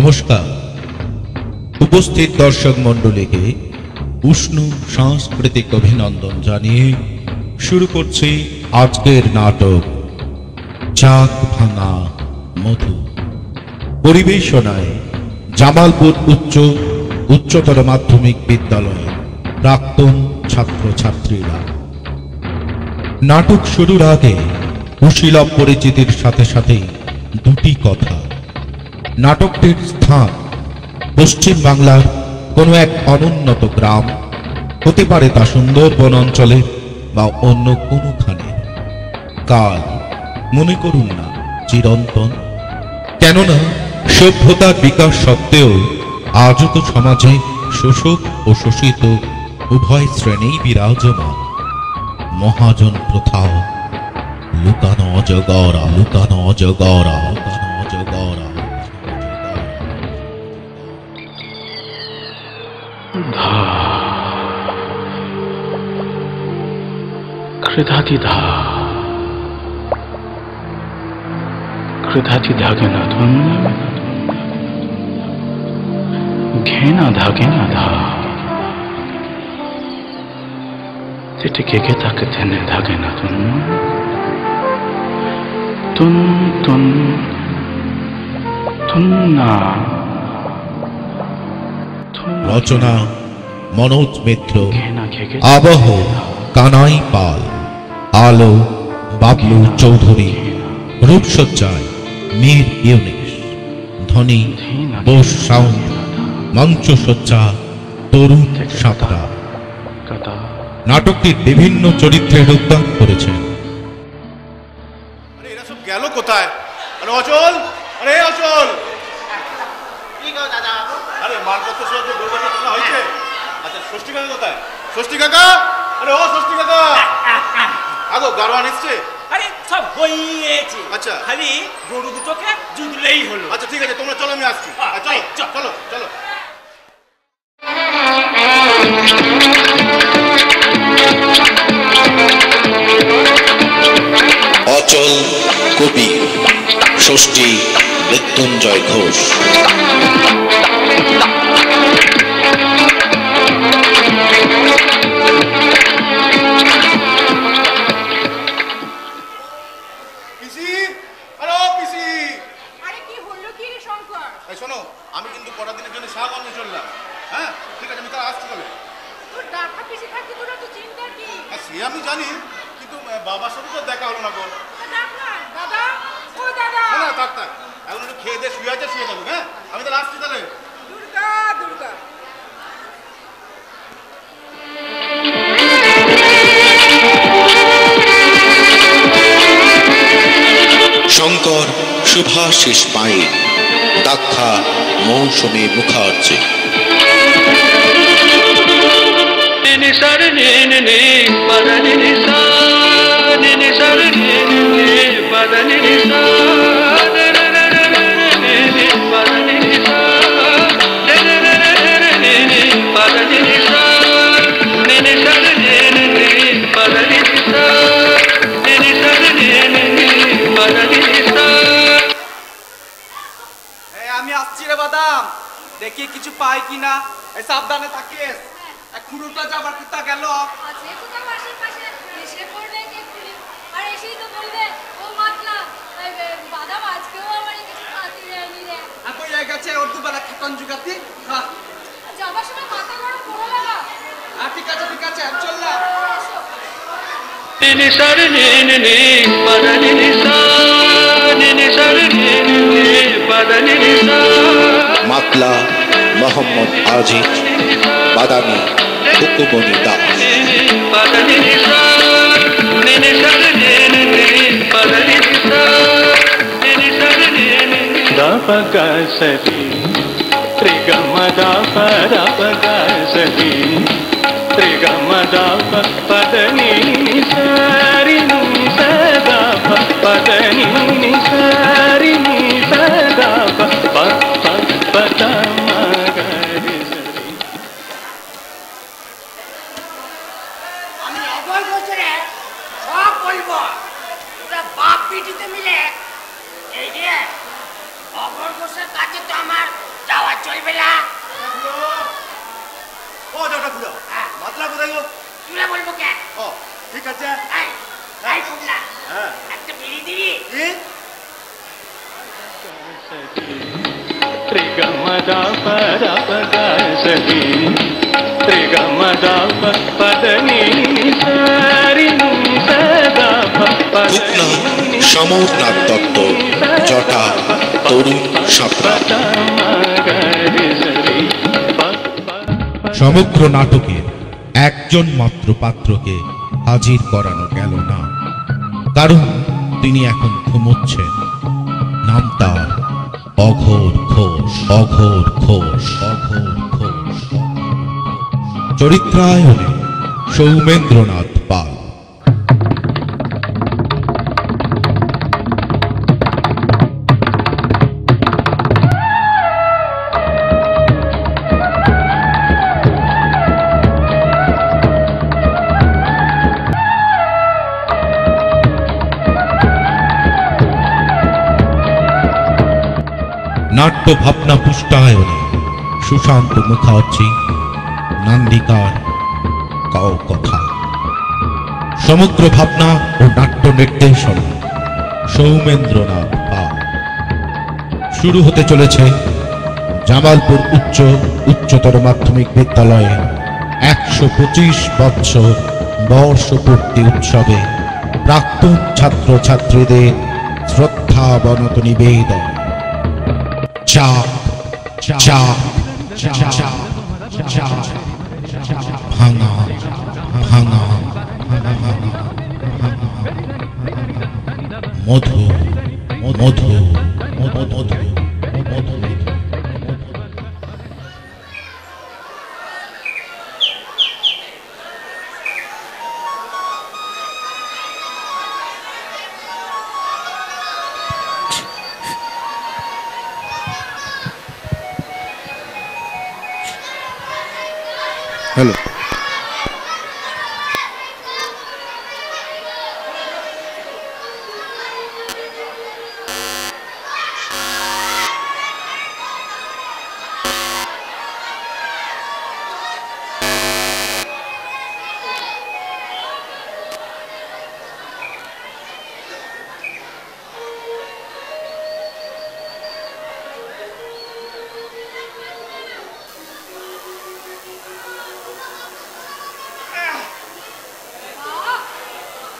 নমস্কার। উপস্থিত দর্শক মণ্ডলীকে উষ্ণ সাংস্কৃতিক অভিনন্দন জানিয়ে শুরু করছি আজকের নাটক চাক ভাঙা মধু। পরিবেশনায় জামালপুর উচ্চতর মাধ্যমিক বিদ্যালয়ের প্রাক্তন ছাত্রছাত্রীরা। নাটক শুরুর আগে কুশীলব পরিচিতির সাথে সাথেই দুটি কথা। নাটকটির স্থান পশ্চিম বাংলার কোনো এক অনুন্নত গ্রাম, হতে পারে তা সুন্দরবন অঞ্চলে বা অন্য কোনোখানে। কাল মনে করুন না চিরন্তন, কেননা সভ্যতার বিকাশ সত্ত্বেও আজও তো সমাজে শোষক ও শোষিত উভয় শ্রেণী বিরাজমান। মহাজন প্রথা, লুকানো অজগরা, লুকানো অজগরা, লুকানো অজগরা। कृधाती धागे ना धुन घेना धागे ना धा तिटे के ताके तेने धागे ना धुन तुन तुन तुन्ना। রচনা মনোজ মিত্র, আবহ কানাই পাল, আলো বাবলু চৌধুরী, রূপসজ্জায় মীর ইউনিস, ধ্বনি বোস সাউন্ড, মঞ্চসজ্জা তরুণ সাঁতরা। নাটকটির বিভিন্ন চরিত্রে রূপদান করেছেন। আরে এরা সব গেল কোথায়? আরে অচল, আরে অচল, কি গো দাদা? আরে মালপত্র সব তো বলবার তোলা হয়েছে। আচ্ছা ষষ্ঠী কাকা কোথায়? ষষ্ঠী কাকা, আরে ও ষষ্ঠী কাকা, আগো গারোয়ান এসছে? আরে সব হয়েছে, আচ্ছা। খালি গরু দুটোকে জুড়লেই হলো। আচ্ছা ঠিক আছে, তোমরা চলো, আমি আসছি। চলো চলো চলো। অচল কবি, ষষ্ঠী মৃত্যুঞ্জয় ঘোষ। পিসি, আরে ও পিসি। আরে কি হলো কি রে শঙ্কর? এই শোনো, আমি কিন্তু কটা দিনের জন্য শাহগঞ্জে চললাম। হ্যাঁ ঠিক আছে, আমি তার আসছি তাহলে। তোর ডাটা পিছে থাকতে তোর তো চিন্তা কি? হ্যাঁ সে আমি জানি, কিন্তু বাবার সাথে তো দেখা হলো না গো। ডাক না দাদা, ও দাদা। না না থাক থাক, এখন একটু খেয়ে দিয়ে শুয়ে আছে, শুয়ে থাকুক। হ্যাঁ আমি তাহলে আসছি তাহলে। দুর্গা দুর্গা। শঙ্কর শুভাশিস পাইন, দাক্ষা মৌসুমী মুখার্জি। আমি আসছি রে বাদাম, দেখি কিছু পাই কিনা। এই সাবধানে থাকিস, খুঁড়োটা যাবার কোথা গেল? আজকে তো তার আশেপাশে এসে পড়বে দেখুনি, আর এসেই তো বলবে ও মাতলা বাদাম আজকেও আমার কিছু খাতি দেয়নি রে। কই গেছে ওর দুবেলা খাতন জুগাতি? হ্যাঁ যাবার সময় মাথা গরম করে লাগা। ঠিক আছে ঠিক আছে, আমি চললাম। মাতলা মোহাম্মদ আজিজ, বাদামি হুকুমনি দাস। দাপগাসতি ত্রিগমদাপরাপগাসতি ত্রিগমদাপ পদনি সারিনি সদাপ পদনি সারিনি সদাপ পদমগরি। আমি অভয় বছরে সব বলবো। তোরা বাপ পিটিতে মিলে এই যে অভয় ঘোষের কাছে তো আমার মাতলা কোথায় গো? তুলে বলবো কে? ও ঠিক আছে। এই, এই কুমড়া, হ্যাঁ একটা বিড়ি দিবি? কি? ತ್ರಿಗಮದ ಪದ ಪದ ಸಖಿ ತ್ರಿಗಮದ ಪದನಿ ಸರಿ ಸದಾ ಪದ সমরনাথ দত্ত, জটা তরুণ সাঁতরা। সমগ্র নাটকের একজন মাত্র পাত্রকে হাজির করানো গেল না, কারণ তিনি এখন ঘুমোচ্ছেন। নাম তার অঘোর ঘোষ। অঘোর ঘোষ। অঘোর ঘোষ। চরিত্রায়নে সৌমেন্দ্রনাথ পাল। নাট্য ভাবনা পুষ্টায়নে সুশান্ত মুখার্জি, নান্দিকার কাও কথা। সমগ্র ভাবনা ও নাট্য নির্দেশনা সৌমেন্দ্রনাথ পাল। শুরু হতে চলেছে জামালপুর উচ্চতর মাধ্যমিক বিদ্যালয়ে 125 বৎসর বর্ষপূর্তি উৎসবে প্রাক্তন ছাত্রছাত্রীদের শ্রদ্ধাবনত নিবেদন। ভাঙা ভাঙা মধু মধু মধু। হ্যালো,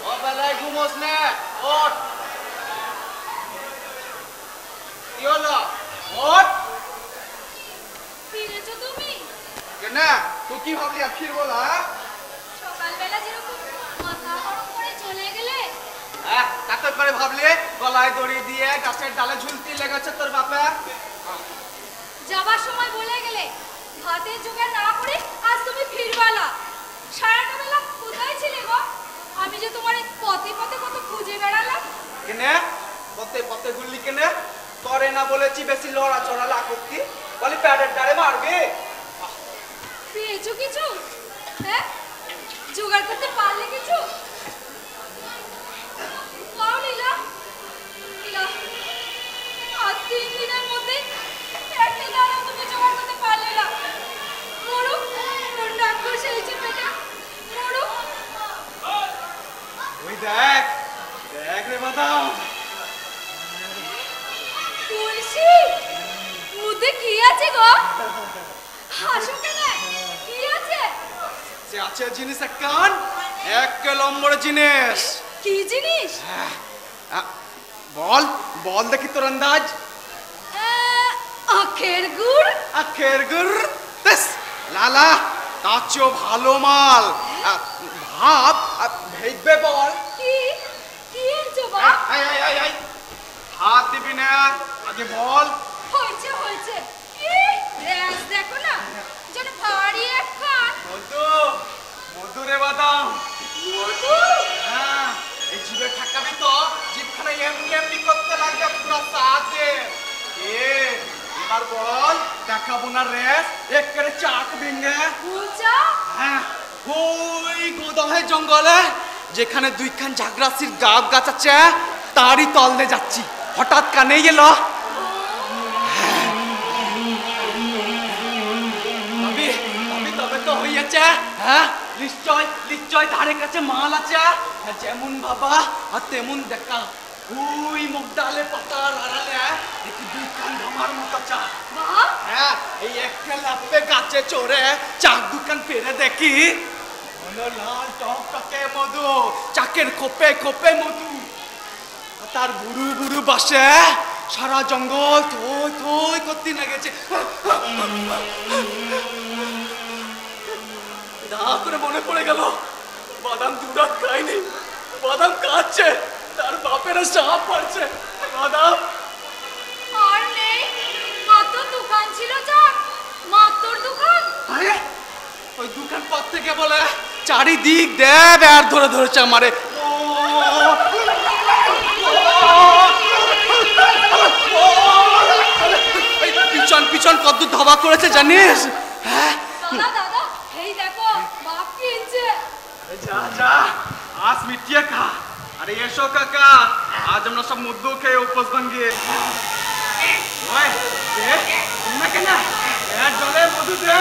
ও বেলায় ঘুমোস না, ওঠ। কি হলো? ওঠ। ফিরেছো তুমি? কেন? তুই কি ভাবলি আর ফিরবো না? সকালবেলা যেরকম মাথা গরম করে চলে গেলে, কত করে ভাবলি? গলায় দড়ি দিয়ে গাছের ডালে ঝুলতে লেগেছে তোর বাপে। যাবার সময় বলে গেলে ভাতের জোগাড় না করে আজ তুমি ফিরবালা। সারাটা বেলা কোথায় ছিলে গো? আমি যে তোমার পথে পথে কত খুঁজে বেড়ালাম। কেনে? পথে পথে ঘুরলি কেনে? তোরে না বলেছি বেশি লড়া চড়া লাকুতি, বলি প্যাডের ডালে মারবি। পেয়েছো কিছু? হ্যাঁ, জোগাড় করতে পারলে কিছু? পাও লীলা? লীলা, আজ 3 দিনের মধ্যে একটা দানা তুমি জোগাড় করতে পারলে না। মরু, কোন ডাক্তার সেইছে পেটে? মরু। ওই দেখ, দেখ রে বাদাম। তুলসী, মুদে কি আছে গো? হাসো কেন? কি আছে? সে আছে জিনিস কান, এক নম্বর জিনিস। কি জিনিস? বল বল দেখি তোর আন্দাজ। আখের গুড়। আখের গুড়? বেশ লালা, তার চেয়েও ভালো মাল। ভাব, ভেজবে বল। কি কি আনছো গো? হাত দিবি না, আগে বল। হয়েছে হয়েছে। রেস দেখো না, যেন ভারী এক খান। মধু, মধু রে বাদাম। মধু? হ্যাঁ, এই জিভে ঠাকাবি তো, জিভখানে এমনি এমনি করতে লাগবে পুরো সাথে। এবার বল, দেখাবো না রেস, এক করে চাক ভেঙে। বুঝা? হ্যাঁ, ওই গোদামের জঙ্গলে যেখানে 2খান ঝাগরাসির গাছ আছে, তারই তলদে যাচ্ছি। হঠাৎ কানে গেল। তবে তো হইয়াছে। হ্যাঁ, নিশ্চয় নিশ্চয় ধারে কাছে মাল আছে। যেমন বাবা আর তেমন দেখা। ওই মুখ ডালে পাতার আড়ালে একটু দোকান ধামার মতো চা। হ্যাঁ, এই একটা লাফে গাছে চড়ে চার দোকান ফেরে দেখি হলো লাল টকটকে মধু, চাকের খোপে খোপে মধু। তার বুড়ু বুড়ু বাসে সারা জঙ্গল থই থই করতে লেগেছে। না করে মনে পড়ে গেল বাদাম দুরাত খায়নি, বাদাম কাটছে, তার বাপের সাপ পারছে বাদাম। আর নেই, মাত্র দোকান ছিল যাক, মাত্র দোকান। আরে ওই দোকান পথ থেকে বলে চারিদিক দেব আর ধরে ধরেছে আমারে। পিছন পিছন কত ধাবা করেছে জানিস? হ্যাঁ দাদা দাদা, এই দেখো বাপ কিনছে। যা যা আজ মিটিয়ে খা। আরে এসো কাকা, আজ আমরা সব মুদ্দু খেয়ে উপোস ভাঙ্গিয়ে। ওই দে না কেন এর জলে মধু দে।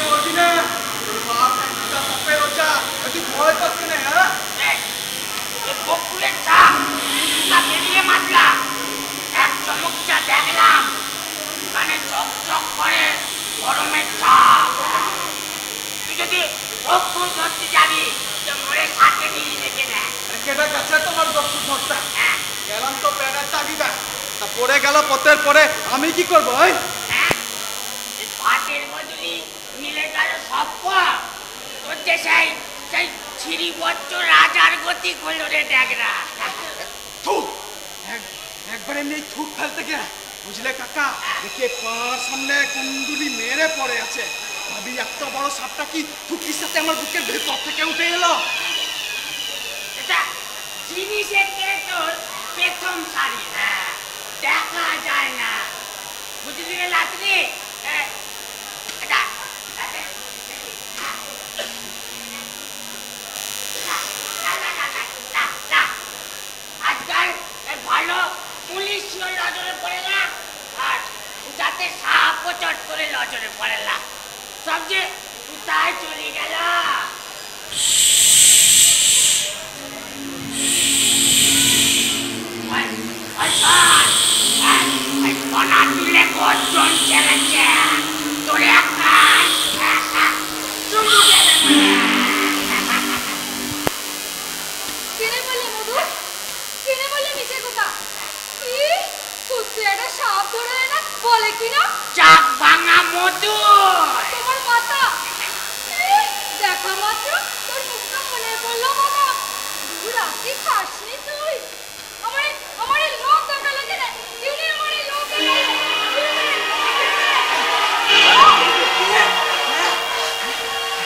মর্জিনে তোর বাপ একটা সাপের ওচা, তুই ভয় পাচ্ছি না? হ্যাঁ বকুলের চা তা বেরিয়ে মাতলা এক চমক চা দেখলাম, মানে চক চক করে গরমের চা। তুই যদি বকুল ধরতে যাবি তো মরে সাথে নিয়ে দেখে নেয়। কেটা গেছে তোমার বকু ধরতে? গেলাম তো পেটের তাগিদা, তা পড়ে গেল পথের পরে আমি কি করবো? ভাতের বদলি মিলে গেল সব তোর যে সেই সেই ছিড়িবচ্চ রাজার গতি করলো রে দেখরা। একবার এমনি থুক ফেলতে গিয়ে বুঝলে কাকা, দেখে পার সামনে কুন্ডুলি মেরে পড়ে আছে। ভাবি এত বড় সাপটা কি থুকির সাথে আমার বুকের ভেতর থেকে উঠে এলো। এটা জিনিসের তোর প্রথম সারি, দেখা যায় না বুঝলি রে লাতরি। আজকাল ভালো পুলিশ নজরে পড়ে না, আর যাতে সাপও চট করে নজরে পড়ে না। সব যে কোথায় চলে গেল। কণা তুলে গর্জন ছেড়েছে তোরে একটা চুমু দেবে। কিনে বললে মধু, কিনে বললে মিছে কথা। কি কুত্তে একটা সাপ ধরে না বলে কিনা? চাক ভাঙা মধু তোমার মাথা দেখা মাত্র তোর মুখটা মনে পড়লো বাবা। রাতে খাসনি তুই? আমার এই লোক দেখা লাগে না, কিনে আমার এই লোক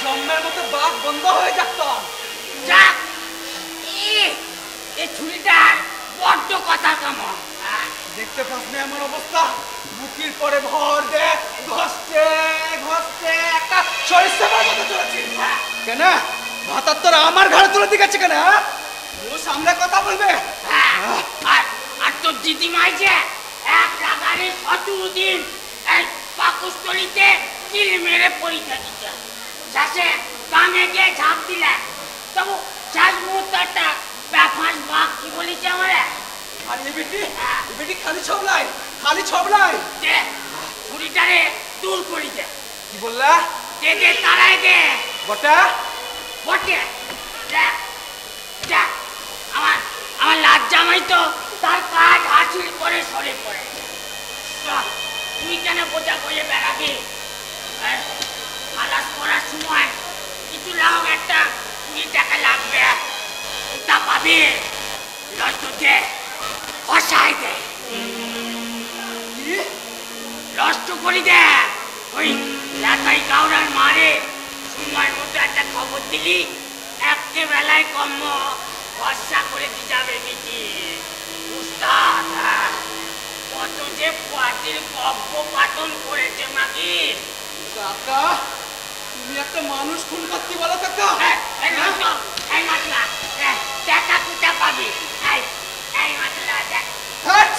জন্মের মতো বাঘ বন্ধ হয়ে যাক। যাক এই ছুরিটার বড্ড কথা কেমন। দেখতে পাস না আমার অবস্থা? বুকির পরে ভর দে ঘষতে ঘষতে একটা সরিষার মতো চলেছি। কেন ভাতার তোর আমার ঘরে তুলে দিয়েছে কেন? ও সামনে কথা বলবে। আর তোর দিদিমাই যে এক লাগারে 17 দিন এই পাকুস্থলিতে কিল মেরে পরীক্ষা দিচ্ছে। শেষে গানে গিয়ে ঝাঁপ দিলে, তবু শেষ মুহূর্তে একটা ব্যাপার বাঘ কি বলেছে আমারে। আর এই বেটি খালি ছবলাই, খালি ছবলাই। দে ছুরিটারে দূর করি দে। কি বললা? দে দে তারাই দে বটা বটে। দেখ দেখ আমার লাজ জামাই তো তার কাজ হাসিল করে সরে পড়ে। তুই কেন বোঝা করে বেড়াবি? খালাস করার সময় কিছু লাভ একটা 20 টাকা লাগবে, তা পাবি। লজ্জতে ফসাই দে, নষ্ট করি দে। ওই লাতাই কাউরার মারে সময় মতো একটা খবর দিলি একটা বেলায় কম্ম ভরসা করে দি যাবে নাকি উস্তাদ। কত যে পাটির গব্য পাতন করেছে মাগি। কাকা তুমি একটা মানুষ খুন করতে বলো কাকা? টাকা কোথা পাবি? এই মাতলা দেখ হাট!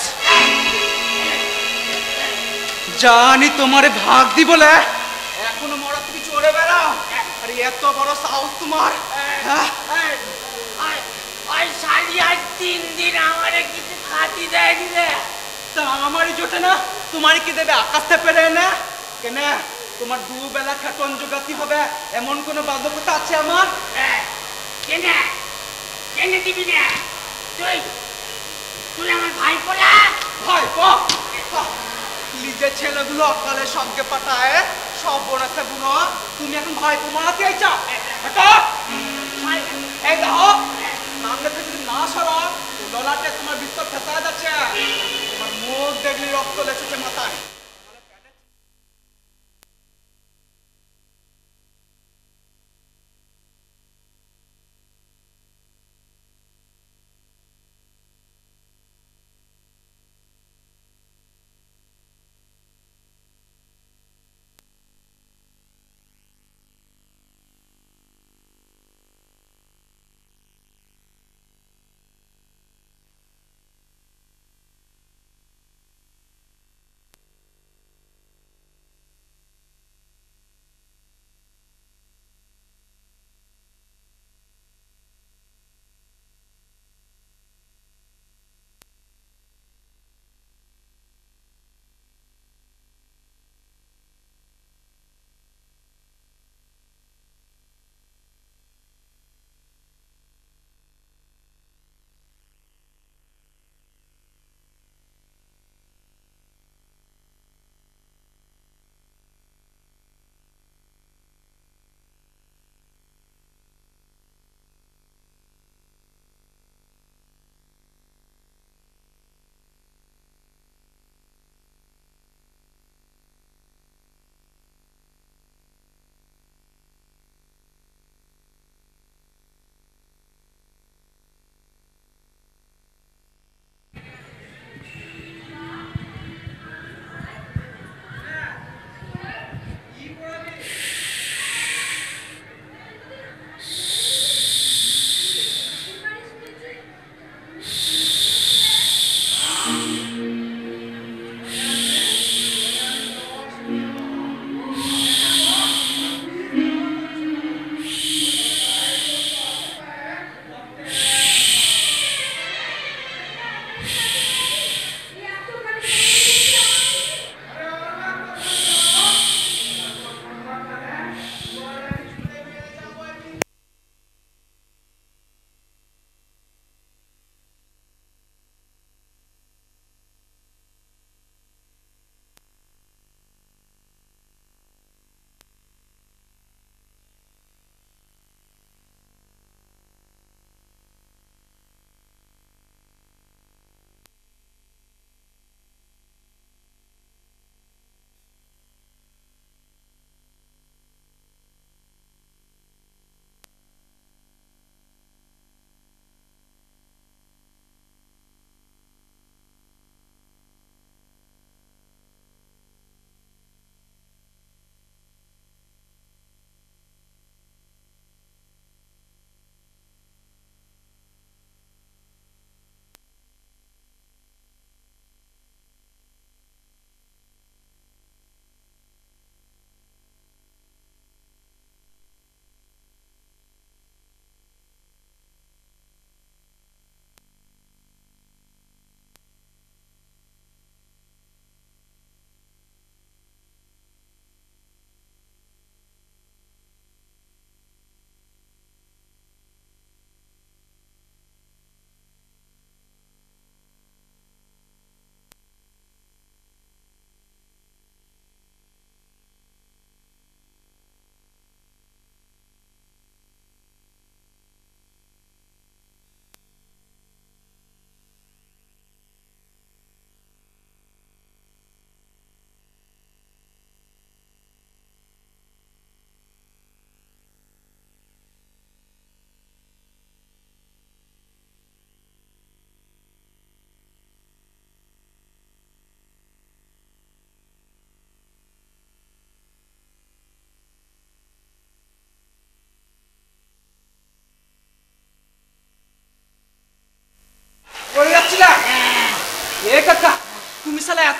জানি তোমারে ভাগ দি বলে এখনো মরা তুমি চড়ে বেড়াও। আরে এত বড় সাহস তোমার, হ্যাঁ? ওই শালি আর 3 দিন আমারে কিছু খাতি দেয়নি রে। তা আমারই জোটে না, তোমারই কি দেবে আকাশ থেকে পেরে না কেন? তোমার দুবেলা খাটন জোগাতি হবে এমন কোন বাধ্যকতা আছে আমার? কেনে কেনে দিবি না তুই? তুই আমার ভাই পড়া ভাই নিজের ছেলেগুলো অকালে সঙ্গে পাঠায় সব বোনাতে বুনো, তুমি এখন ভাই মারাতে চাও? এই দেখো সামনে থেকে যদি না সরো ললাটে তোমার ভিতর ফেসা যাচ্ছে, তোমার মুখ দেখলি রক্ত লেগেছে মাথায়।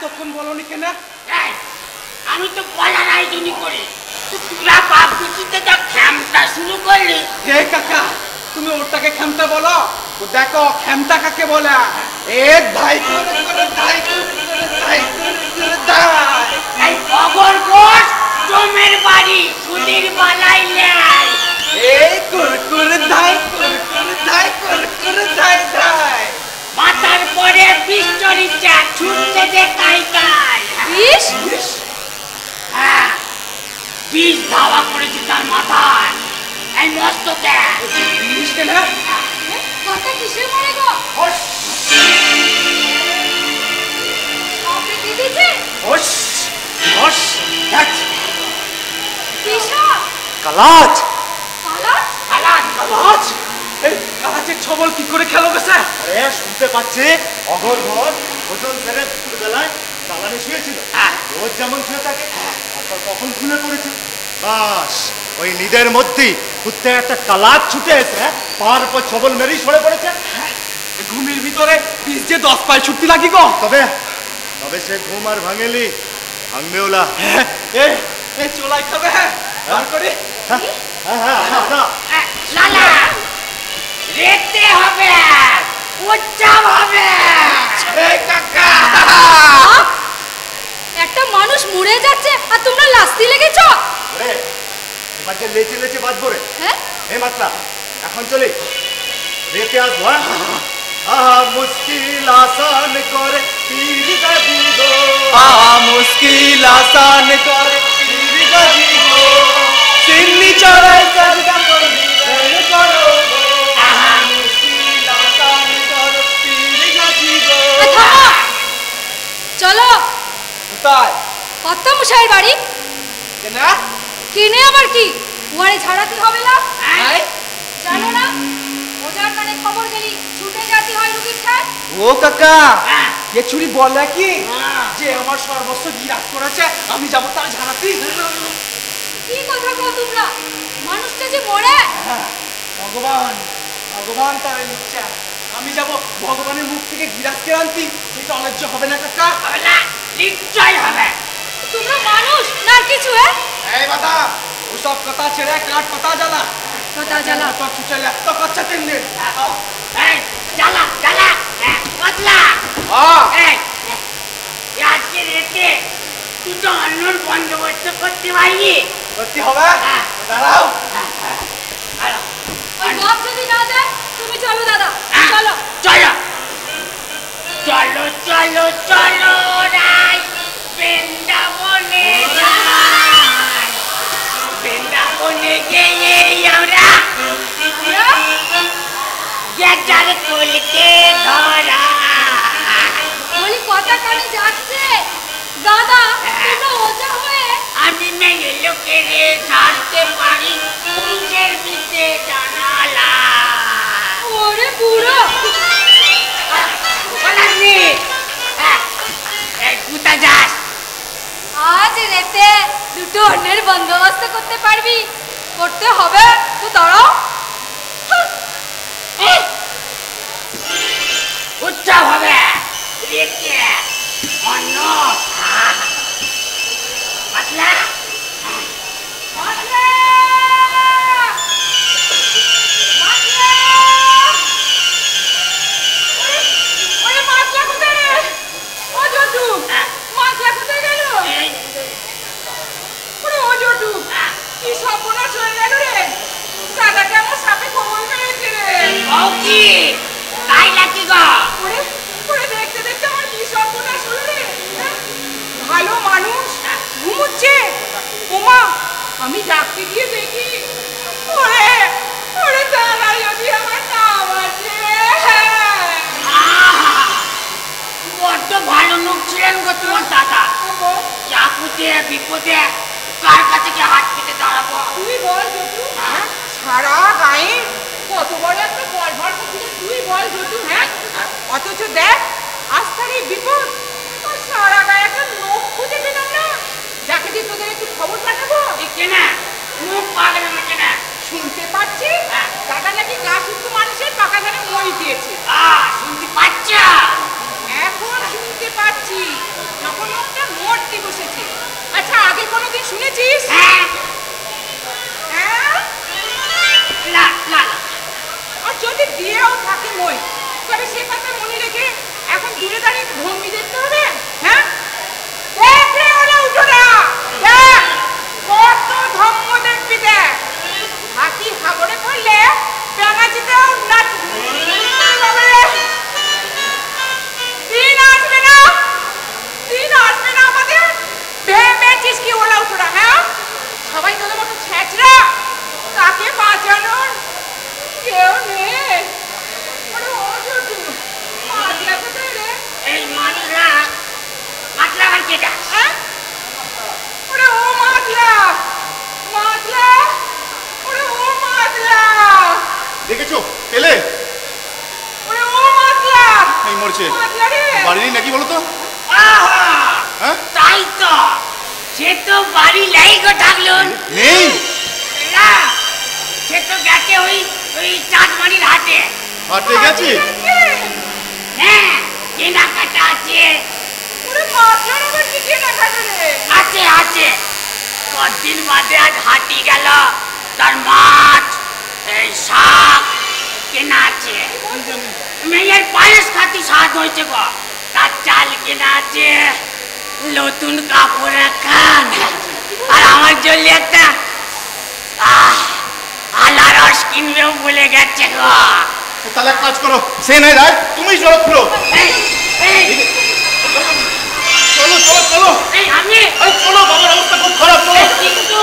এতক্ষণ বলনি কেন? এই, আমি তো বলার আয়োজনই করি, তোরা বাপ দুটিতে যা খেমটা শুরু করলি। হে কাকা, তুমি ওটাকে খেমটা বলো, তো দেখো খেমটা কাকে বলে। এ ধাই করে করে ধাই করে করে ধাই করে করে ধাই। এই অগর গোস জমের বাড়ি সুধীর বালাই লাই। এই করে করে ধাই করে করে ধাই করে করে ধাই ধাই। মাথার পরে পিস্তরিচা ছুটতে দে কাই কাই। বিষ? হ্যাঁ, বিষ ধাওয়া করেছে তার মাথায়, এই মস্তকে। বিষ কেন? কথা কিসের মনে গো? আপনি কি দিচ্ছে? হোস হোস দেখ কিসা? কালাজ কালার? কালাজ কালাজ। এই কালাজের ছবল কি করে খেলো গেছে? আরে শুনতে পাচ্ছি অঘর ঘর ওজন ফেরে দুপুরবেলায় দালানে শুয়েছিল, রোজ যেমন শুয়ে থাকে, তারপর কখন খুলে পড়েছে। বাস ওই নিদের মধ্যেই কুত্তে একটা কালাজ ছুটে এসে পার পর ছবল মেরেই সরে পড়েছে। ঘুমের ভিতরে বিষ যে 10 পায় ছুটতে লাগি গো। তবে তবে সে ঘুম আর ভাঙেলি, ভাঙবেও না। এই চোলাই খাবে? হ্যাঁ বার করি। হ্যাঁ হ্যাঁ না লালা রেতে হবে, উচ্চাব হবে। এই কাকা, একটা মানুষ মরে যাচ্ছে আর তোমরা লাস্তি লেগেছো? রে এবার যে লেচে লেচে বাঁচবো রে। হ্যাঁ? হে মাত্রা এখন চলি রেতে আসবো। আহা মুশকিল আসান করে পীর গাজি গো, মুশকিল আসান করে পীর গাজি গো, সিন্নি চড়াই সাজদা করবি করো গো। আহা, মুশকিল আসান করে পীর গাজি গো। থামো, চলো। কোথায়? কত মশাইয়ের বাড়ি? কেন? কিনে আবার কি? ওয়ারে ঝাড়াতে হবে না? এই, জানো না? ওজার কানে খবর গেলি ছুটে যেতে হয় রুগীর ঠায়। ও কাকা, হ্যাঁ, এ চুরি বলে কি হ্যাঁ। যে আমার সর্বস্ব গিরাজ করেছে, আমি যাবো তার ঝাড়াতে। কি কথা কও তোমরা? মানুষটা যে মরে। ভগবান ভগবান তার ইচ্ছা, আমি যাব ভগবানের মুখ থেকে গিরাজকে আনতি। এটা অন্যায্য হবে না কাকা? হবে না, নিশ্চয় হবে। তোমরা মানুষ না আর কিছু? এই বাবা, ওসব কথা ছেড়ে কাঠ পাতা জ্বালা। কথা জ্বালা। তো ছুটাইলে এত খরচা 3 দিন। এই জ্বালা জ্বালা, পাতলা। এই, আজকে রেতে দুটো অন্যর বন্দোবস্ত করতে পারবি? করতে হবে? হ্যাঁ। দাঁড়াও। ভালো। ওই বাপ যদি না যায় তুমি চলো দাদা, চলো। চলো চলো চলো চলো রাই বৃন্দাবনে যাই। বৃন্দাবনে গিয়ে আমরা গেটার কুলকে ধরা। বলি কথা কানে যাচ্ছে দাদা, তোমরা ওজা হয়ে আমি মেয়ে লোকের ছাড়তে পারি নিজের বিতে জানালা। ওরে বুড়ো। বলানি কোথা যাস? আজ রেতে দুটো অন্যের বন্দোবস্ত করতে পারবি? করতে হবে তো দাঁড়াও। উৎসব হবে রেতে অন্য পাতলা। মাতলা! মাতলা! ওরে মাতলা কোথায় রে? ও জটু, মাতলা কোথায় গেল? ওরে ও জটু, কি সর্বনাশ হয়ে গেল রে? দাদা কেমন সাপে কোমল মেরেছে রে? ও কি তাই নাকি গো? ওরে ওরে দেখতে দেখতে আমার কি সর্বনাশ হলো রে? হ্যাঁ? ভালো মানুষ ঘুমুচ্ছে। ওমা, আমি ডাকতে গিয়ে দেখি ওরে ওরে দাদা যদি আমার না বাঁচে। আহা, বড্ড ভালো লোক ছিলেন গো তোমার দাদা। চাকুতে বিপদে কার কাছে গিয়ে হাত পেতে দাঁড়াবো? তুই বল জটু। হ্যাঁ? সারা গায়ে কত বড় একটা বল ভর করছিল, তুই বল জটু। হ্যাঁ, অথচ দেখ আজ তার এই বিপদ, আর সারা গায়ে একটা লোক খুঁজে পেলাম না, যাকে দিয়ে তোদের একটু খবর পাঠাবো। কেনা মুখ পাগল না কেনা? শুনতে পাচ্ছি দাদা নাকি গা সুস্থ মানুষের পাকা ধানে মই দিয়েছে। শুনতে পাচ্ছ? এখন শুনতে বুঝতে পারছি যখন একটা মূর্তি বসেছে। আচ্ছা আগে কোনোদিন শুনেছিস? হ্যাঁ হ্যাঁ? না না আর যদি দিয়েও থাকে মই, তবে সে কথা মনে রেখে এখন দূরে দাঁড়িয়ে ভঙ্গি দেখতে হবে? হ্যাঁ দেখ রে ওরা উঠো না, দেখ কত ধম্ম দেখবি, দেখ হাতি হাবড়ে পড়লে ব্যাঙাচিতেও নাচ দিন আসবে না, দিন আসবে না আমাদের ভেবেছিস কি ওলা উঠো না? হ্যাঁ সবাই তোদের মতো ছেঁচড়া, তাকে বাঁচানোর কেউ নেই। আরে ও জুটু মাতলা কোথায় রে? এই মাতলা মাতলা আর কেটা? হ্যাঁ ওরে ও মাতলা, মাতলা ওরে ও মাতলা, দেখেছো পেলে? ওরে ও মাতলা এই মরছে মাতলা রে। বাড়ি নেই নাকি বলো তো? আহা হ্যাঁ তাই তো, সে তো বাড়ি লাই গো থাকলো নেই। না সে তো গেছে ওই ওই চাঁদমানির হাটে। হাটে গেছে? হ্যাঁ কেনাকাটা আছে। ওরে মাতলার আবার কি কেনাকাটা রে? আছে আছে, কদিন বাদে আজ হাটি গেল, তার মাছ এই শাক কেনা আছে। মেয়ের পায়েস খাতি স্বাদ হয়েছে গো, তার চাল কেনা আছে, নতুন কাপড় একখান, আর আমার জন্য একটা আলা রস কিনবেও বলে গেছে গো। তাহলে এক কাজ করো, সে নাই রায় তুমি চলো খুলো। এই, এই, চলো চলো চলো। এই আমি আরে চলো, বাবার অবস্থা খুব খারাপ, চলো। কিন্তু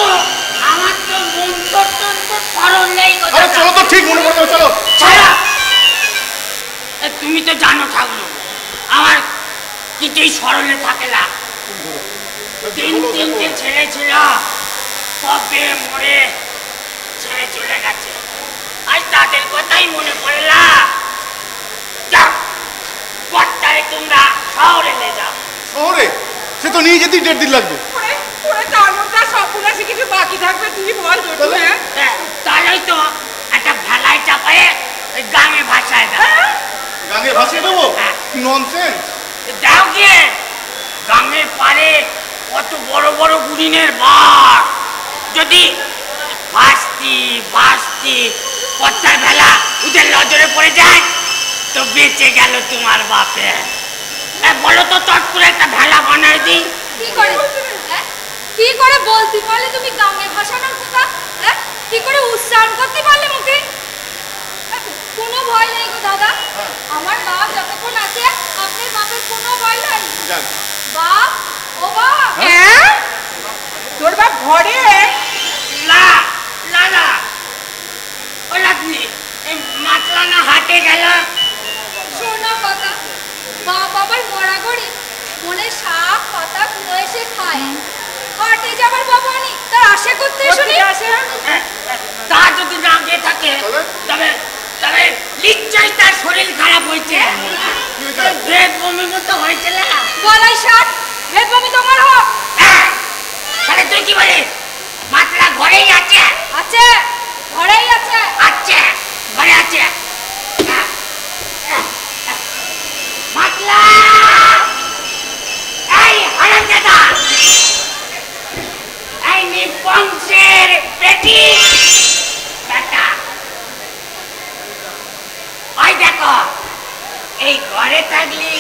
আমার তো মন তো স্মরণ নেই গো। আরে চলো তো, ঠিক মনে পড়বে, চলো। ছাড়া তুমি তো জানো ঠাকুর, আমার কিছুই স্মরণে থাকে না। তিনটে ছেলে ছিল, সবে মরে ছেড়ে চলে গেছে, আজ তাদের কথাই মনে পড়ে না। যাও বর্তারে তোমরা শহরে নিয়ে যাও। শহরে? সে তো নিয়ে যেতেই 1.5 দিন লাগবে। ওরে ওরে তার মধ্যে সবগুলো কিছু বাকি থাকবে তুই বল জোটু? হ্যাঁ তাহলেই তো একটা ভেলায় চাপায়ে ওই গ্রামে ভাষায় দাও। গাঙে ভাসিয়ে দেবো? হ্যাঁ। ননসেন্স। দাও গিয়ে গ্রামের পারে কত বড় বড় গুড়িনের বার, যদি বাস্তি পত্তার ভেলা ওদের নজরে পড়ে যায় তো বেঁচে গেল তোমার বাপে। বলো তো চট করে একটা ভেলা বানায় দিই। কি করে হ্যাঁ? কি করে বলতে পারলে তুমি গ্রামের ভাষাটার কথা? হ্যাঁ কি করে উচ্চারণ করতে পারলে মুখে? কোনো ভয় নেই গো দাদা, আমার বাপ যতক্ষণ আছে আপনার বাপের কোনো ভয় নাই। যান। বাপ ও বাপ, হ্যাঁ তোর বাপ ঘরে? না না না, ও লাগনি মাতলা না হাটে গেল। শোনো কথা, বাপ আবার মরা গড়ি মনে শাক পাতা কুড়ো এসে খায়, হাটে যাবার বাবা নি তার আশা করতে শুনি। তা যদি না গিয়ে থাকে তবে তবে নিশ্চয়ই তার শরীর খারাপ হয়েছে, ভেদ বমি মতো হয়েছে না। গলায় শাক ভেদ বমি তোমার হোক। তাহলে তুই কি বলিস মাতলা ঘরেই আছে? আছে ঘরেই আছে। আছে ঘরে আছে। মাতলা এই হারামজাদা, এই নিপংসের বেটি বেটা, ওই দেখো এই ঘরে থাকলি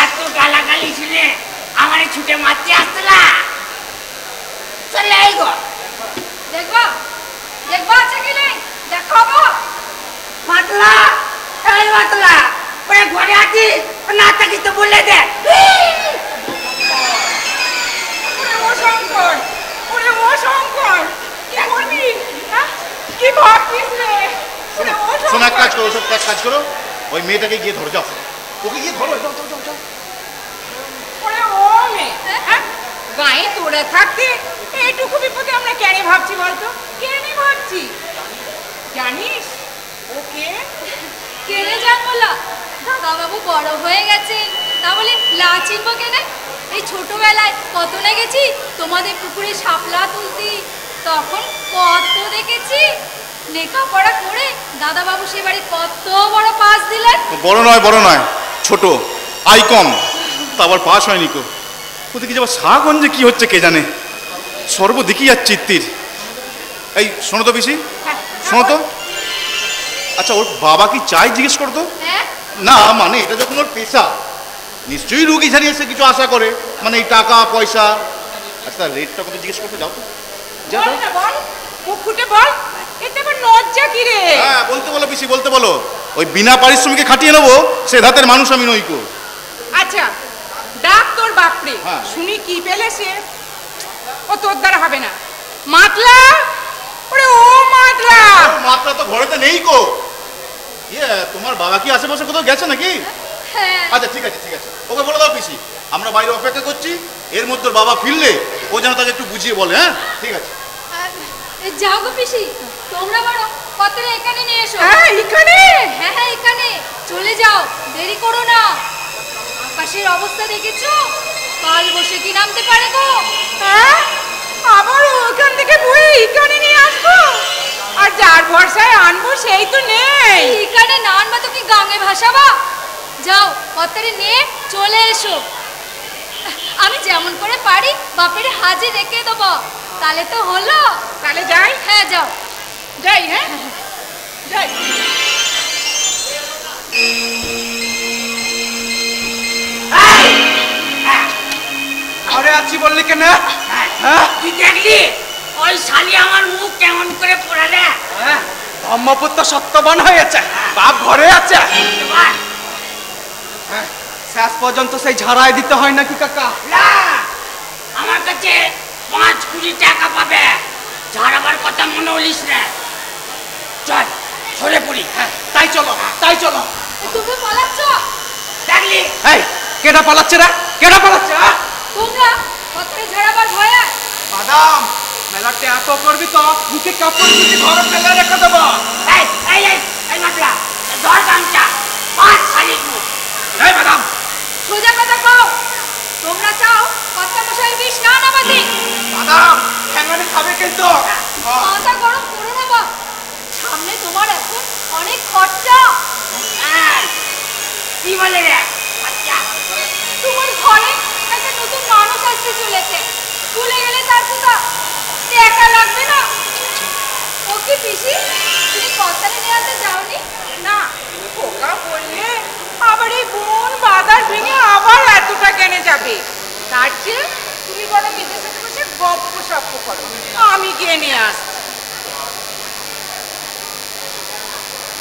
এত গালাগালি শুনে আমারে ছুটে মারতে আসতো না। চলে এই গো, দেখবা দেখবা আছে কি নেই দেখাবো। মাতলা এই মাতলা ওরে ঘরে আছিস না থাকিস তো বলে দে। ওরে ও শঙ্কর, ওরে ও শঙ্কর, কি করবি? হ্যাঁ কি ভাবছিস রে? ওরে ও শোনো, এক শঙ্কর, কাজ করো, সব কাজ করো, ওই মেয়েটাকে গিয়ে ধরো, যাও ওকে গিয়ে ধরো, যাও যাও যাও যাও। ওরে ও মেয়ে, হ্যাঁ গায়ে তোরা থাকতে এইটুকু বিপদে আমরা কেন ভাবছি বলতো? কেন ভাবছি জানিস? ওকে কেনে জানবলা দাদা বাবু বড় হয়ে গেছেন, তা বলে লা চিনবো কেনে? এই ছোটবেলায় কত না গেছি তোমাদের পুকুরে শাপলা তুলতি, তখন কত দেখেছি। লেখাপড়া করে দাদা বাবু সে বাড়ি কত বড় পাস দিলেন। বড় নয় ছোট, আই কম। তা আবার পাশ হয়নি কো। ওদিকে যাবার শাহগঞ্জে কি হচ্ছে কে জানে, সর্বদিকেই আর চিত্তির। এই শোনো তো পিসি, শোনো তো, আচ্ছা ওর বাবা কি চাই জিজ্ঞেস করতো? হ্যাঁ না মানে এটা যখন ওর পেশা, নিশ্চয়ই রুগী ছাড়িয়ে সে কিছু আশা করে, মানে এই টাকা পয়সা। আচ্ছা রেটটা কত জিজ্ঞেস করতে যাও তো, যাও। বল না বল, মুখ ফুটে বল, এতে আবার লজ্জা কি রে? হ্যাঁ বলতে বলো পিসি, বলতে বলো। ওই বিনা পারিশ্রমিকে খাটিয়ে নেবো সে ধাতের মানুষ আমি নইকো। আচ্ছা ডাক তোর বাপরে, হ্যাঁ। শুনি কি পেলে সে। ও তোর দ্বারা হবে না। মাতলা, ওরে ও মাতলা, মাত্রা তো ঘরেতে নেই কো। ইয়ে তোমার বাবা কি আশেপাশে কোথাও গেছে নাকি? হ্যাঁ আচ্ছা ঠিক আছে ঠিক আছে, ওকে বলে দাও পিসি আমরা বাইরে অপেক্ষা করছি, এর মধ্যে ওর বাবা ফিরলে ও যেন তাকে একটু বুঝিয়ে বলে। হ্যাঁ ঠিক আছে। যাও গো পিসি, তোমরা বড় পত্রে এখানে নিয়ে এসো। হ্যাঁ এখানে। হ্যাঁ হ্যাঁ এখানে চলে যাও, দেরি করো না। আকাশের অবস্থা দেখেছো, কাল বসে কি নামতে পারে গো। হ্যাঁ আবার ওখান থেকে বই এখানে নিয়ে আসবো, আর যার ভরসায় আনবো সেই তো নেই। এখানে না আনবা তো কি গাঙে ভাসাবা। যাও পত্রে নিয়ে চলে এসো, আমি যেমন করে পারি বাপের হাজির রেখে দেবো, তাহলে তো হলো। তাহলে যাই। হ্যাঁ যাও। যাই। হ্যাঁ যাই। ঘরে আছি বললি কেন? হ্যাঁ তুই দেখলি ওই শালি আমার মুখ কেমন করে পোড়ালে? হ্যাঁ ব্রহ্মপুত্র সত্যবান হয়েছে, বাপ ঘরে আছে। এবার হ্যাঁ, শেষ পর্যন্ত সেই ঝাড়াই দিতে হয় নাকি কাকা? না, আমার কাছে 5-20 টাকা পাবে, ঝাড়াবার কথা মনে হলিস না। চল সরে পড়ি। হ্যাঁ তাই চলো, তাই চলো। তুমি পালাচ্ছ? দেখলি এই কেডা পালাচ্ছে রে, কেডা পালাচ্ছে? হ্যাঁ তোমরা পত্রে ঝাড়াবার ভয়ে। বাদাম মেলাতে এত করবি তো মুখে কাপড় দিয়ে ঘরে ফেলে রেখে দেবো। এই এই এই এই মাতলা ধর গামছা, 5 শালি মুখ। এই বাদাম সোজা কথা কও, তোমরা চাও কর্তা মশাই বিষ না নামাতে? বাদাম ঠ্যাঙানি খাবে কিন্তু। মাথা গরম করো না বাপ, সামনে তোমার এখন অনেক খরচা। হ্যাঁ, কি বলে রে আচ্ছা? তোমার ঘরে একটা নতুন মানুষ আসতে চলেছে, ভুলে গেলে তার কথা টাকা লাগবে না? ও কি পিসি, তুমি কর্তারে নিয়ে আসতে যাওনি? না খোকা বললে আবার এই বোন বাজার ভেঙে আবার এতটা কেনে যাবে, তার চেয়ে তুমি বড় নিজের সাথে বসে গপ্প সপ্প করো, আমি গিয়ে নিয়ে আসছি।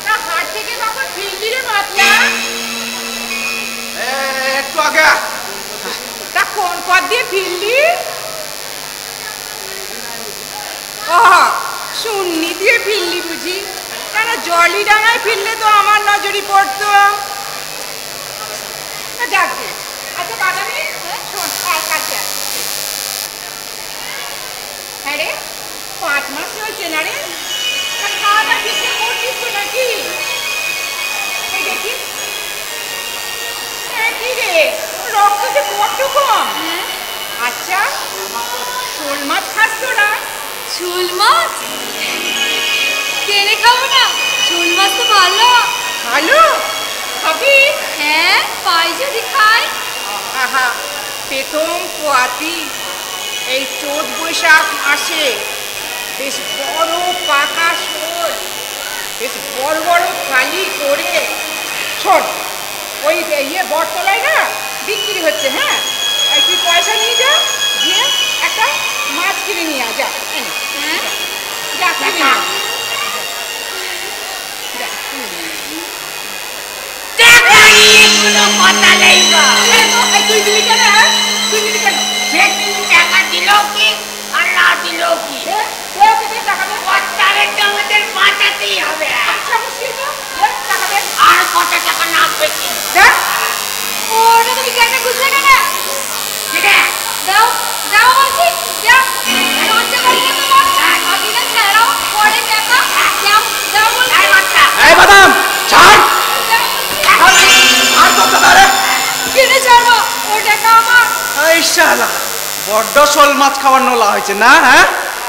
না হাট থেকে কখন ফিরলি রে মাতলা? একটু আগে। তা কোন পথ দিয়ে ফিরলি? ও শূন্যি দিয়ে ফিরলি বুঝি? কেন জলি ডাঙায় ফিরলে তো আমার নজরই পড়তো। যাক গে। আচ্ছা বাদামি শোন, আয় কাছে আয়। হ্যাঁ রে 5 মাস হয়েছে না রে? তা খাওয়া দাওয়া ঠিকঠাক করছিস তো নাকি? এই দেখি কি রে, রক্ত যে বড্ড কম। আচ্ছা শোল মাছ খাস তো না? শোল মাছ কিনে খাবো না? শোল মাছ তো ভালো। ভালো খাবি? হ্যাঁ পাই যদি খাই। আহা প্রথম পোয়াতি এই চৈত বৈশাখ মাসে বেশ বড় পাকা শোল, বেশ বড় বড় ফালি করে শোন ওই ইয়ে বটতলায় না বিক্রি হচ্ছে। হ্যাঁ এই তুই পয়সা নিয়ে যা, দিয়ে একটা মাছ কিনে নিয়ে যা। হ্যাঁ যা কিনে নিয়ে আয়। যা, কিনে নিয়ে আয়। টাকা নিয়ে কোনো কথা নেই গো। তুই দিলি কেন? তুই দিলি কেন? সেদিন টাকা দিল কি আর না দিল কি, টাকা দে। কর্তারে তো আমাদের বাঁচাতেই হবে। আচ্ছা মুশকিল তো, টাকা দে। আর কত টাকা নামবে কি? দেখ ওটা তুমি কেন বুঝলে কেন? ঠিক আছে দাও দাও বলছি, দাও। লজ্জা করি না তোমার? আগে না ছাড়াও পরে টাকা দাও দাও বলছি। এই বাচ্চা এই বাদাম ছাড়, দাও বলছি। আর তো দাদা কিনে ছাড়বো, ও টাকা আমার। এই শালা বড্ড শোল মাছ খাওয়ার নোলা হয়েছে না? হ্যাঁ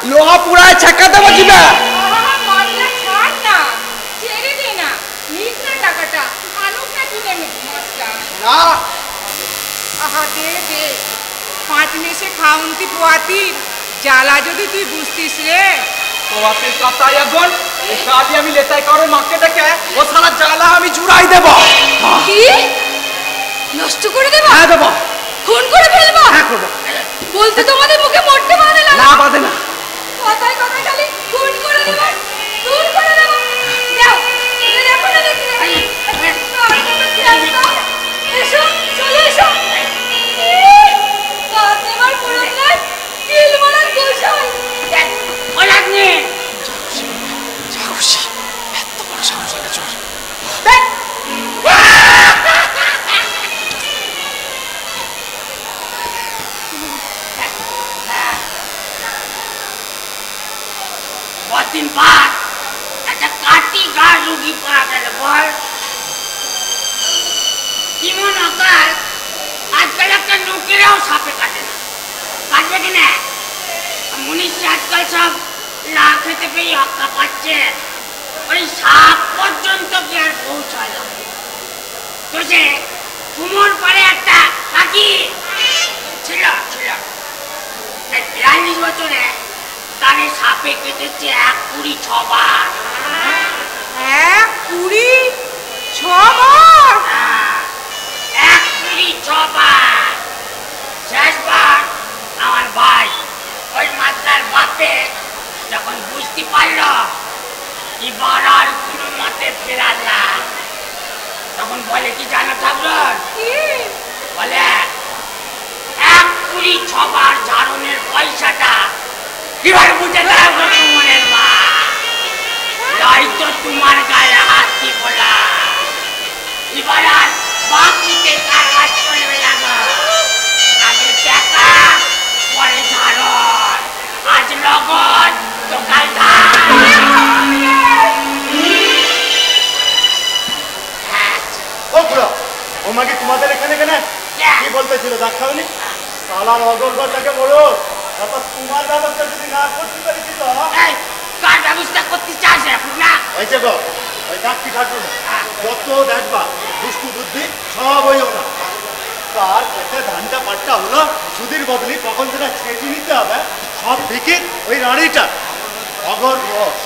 লোহা পুরায় ছেঁকা দেবো জিবে। আহা মাছটা ছাড় না, ছেড়ে দে না, নিস না টাকাটা, আনুক না কিনে নিস মাছটা। না আহা দে দে, পাঁচমেশে খাউন্তি পোয়াতির জ্বালা যদি তুই বুঝতিস রে। তোমাদের কথাই এখন কাজে আমি লেতাই করে মাকে ডেকে ও সারা জ্বালা আমি জুড়াই দেব। কি নষ্ট করে দেব? হ্যাঁ দেব। খুন করে ফেলবো? হ্যাঁ করবো। বলতে তোমাদের মুখে মরতে বাধে না? না বাধে না। কথায় কথায় খালি খুন করে দেব, খুন করে দেব। দাও, তুমি দেখো না দেখি না। এসো, চলে এসো। কাজ নেবার পড়লে কিল মারার গোসাই। ওলাগনি সাহসী, এত বড় সাহস একটা চোর। কদিন বাদ একটা কাটি গা রুগী পাওয়া গেল বল। কিমন অকাল, আজকাল একটা লোকেরাও সাপে কাটে না। কাটবে কিনা? মনীষী আজকাল সব না খেতে পেয়ে হক্কা পাচ্ছে। ওই সাপ পর্যন্ত কি আর পৌঁছায় না। তো সে কুমোর পারে একটা কাকি ছিল ছিল 42 বছরে তারে সাপে কেটেছে 126 বার। 126 বার? 126 বার। শেষবার আমার ভাই ওই মাত্রার বাপে যখন বুঝতে পারল এবার আর কোনো মতে ফেরার না, তখন বলে কি জানো ঠাকুর? বলে 126 বার ঝাড়নের পয়সাটা এবার বুঝে দেয় মনের মা, হয়তো তোমার গায়ে হাত দিব না। এবার আর বাকিতে তার হাত চলবে না গো। আগে টাকা, পরে ঝাড়ন, আজ নগদ তো কাল ধার। ও বুড়া, ও মাকে তোমাদের এখানে কেন? কি বলতেছিল দেখাওনি? সালার অগরগটাকে বলো, তারপর তোমার ব্যবস্থা যদি না করতে পারিস তো এই, কার ব্যবস্থা করতে চাস এখন না? ওই যে গো, ওই ডাক্তি ঠাকুর যত দেখবা দুষ্টু বুদ্ধি সব ওই ওরা। তার একটা ধানটা পাট্টা হলো সুধীর বদলি, কখন সেটা ছেঁচি নিতে হবে সব দিকে ওই রানীটা অগর ঘোষ।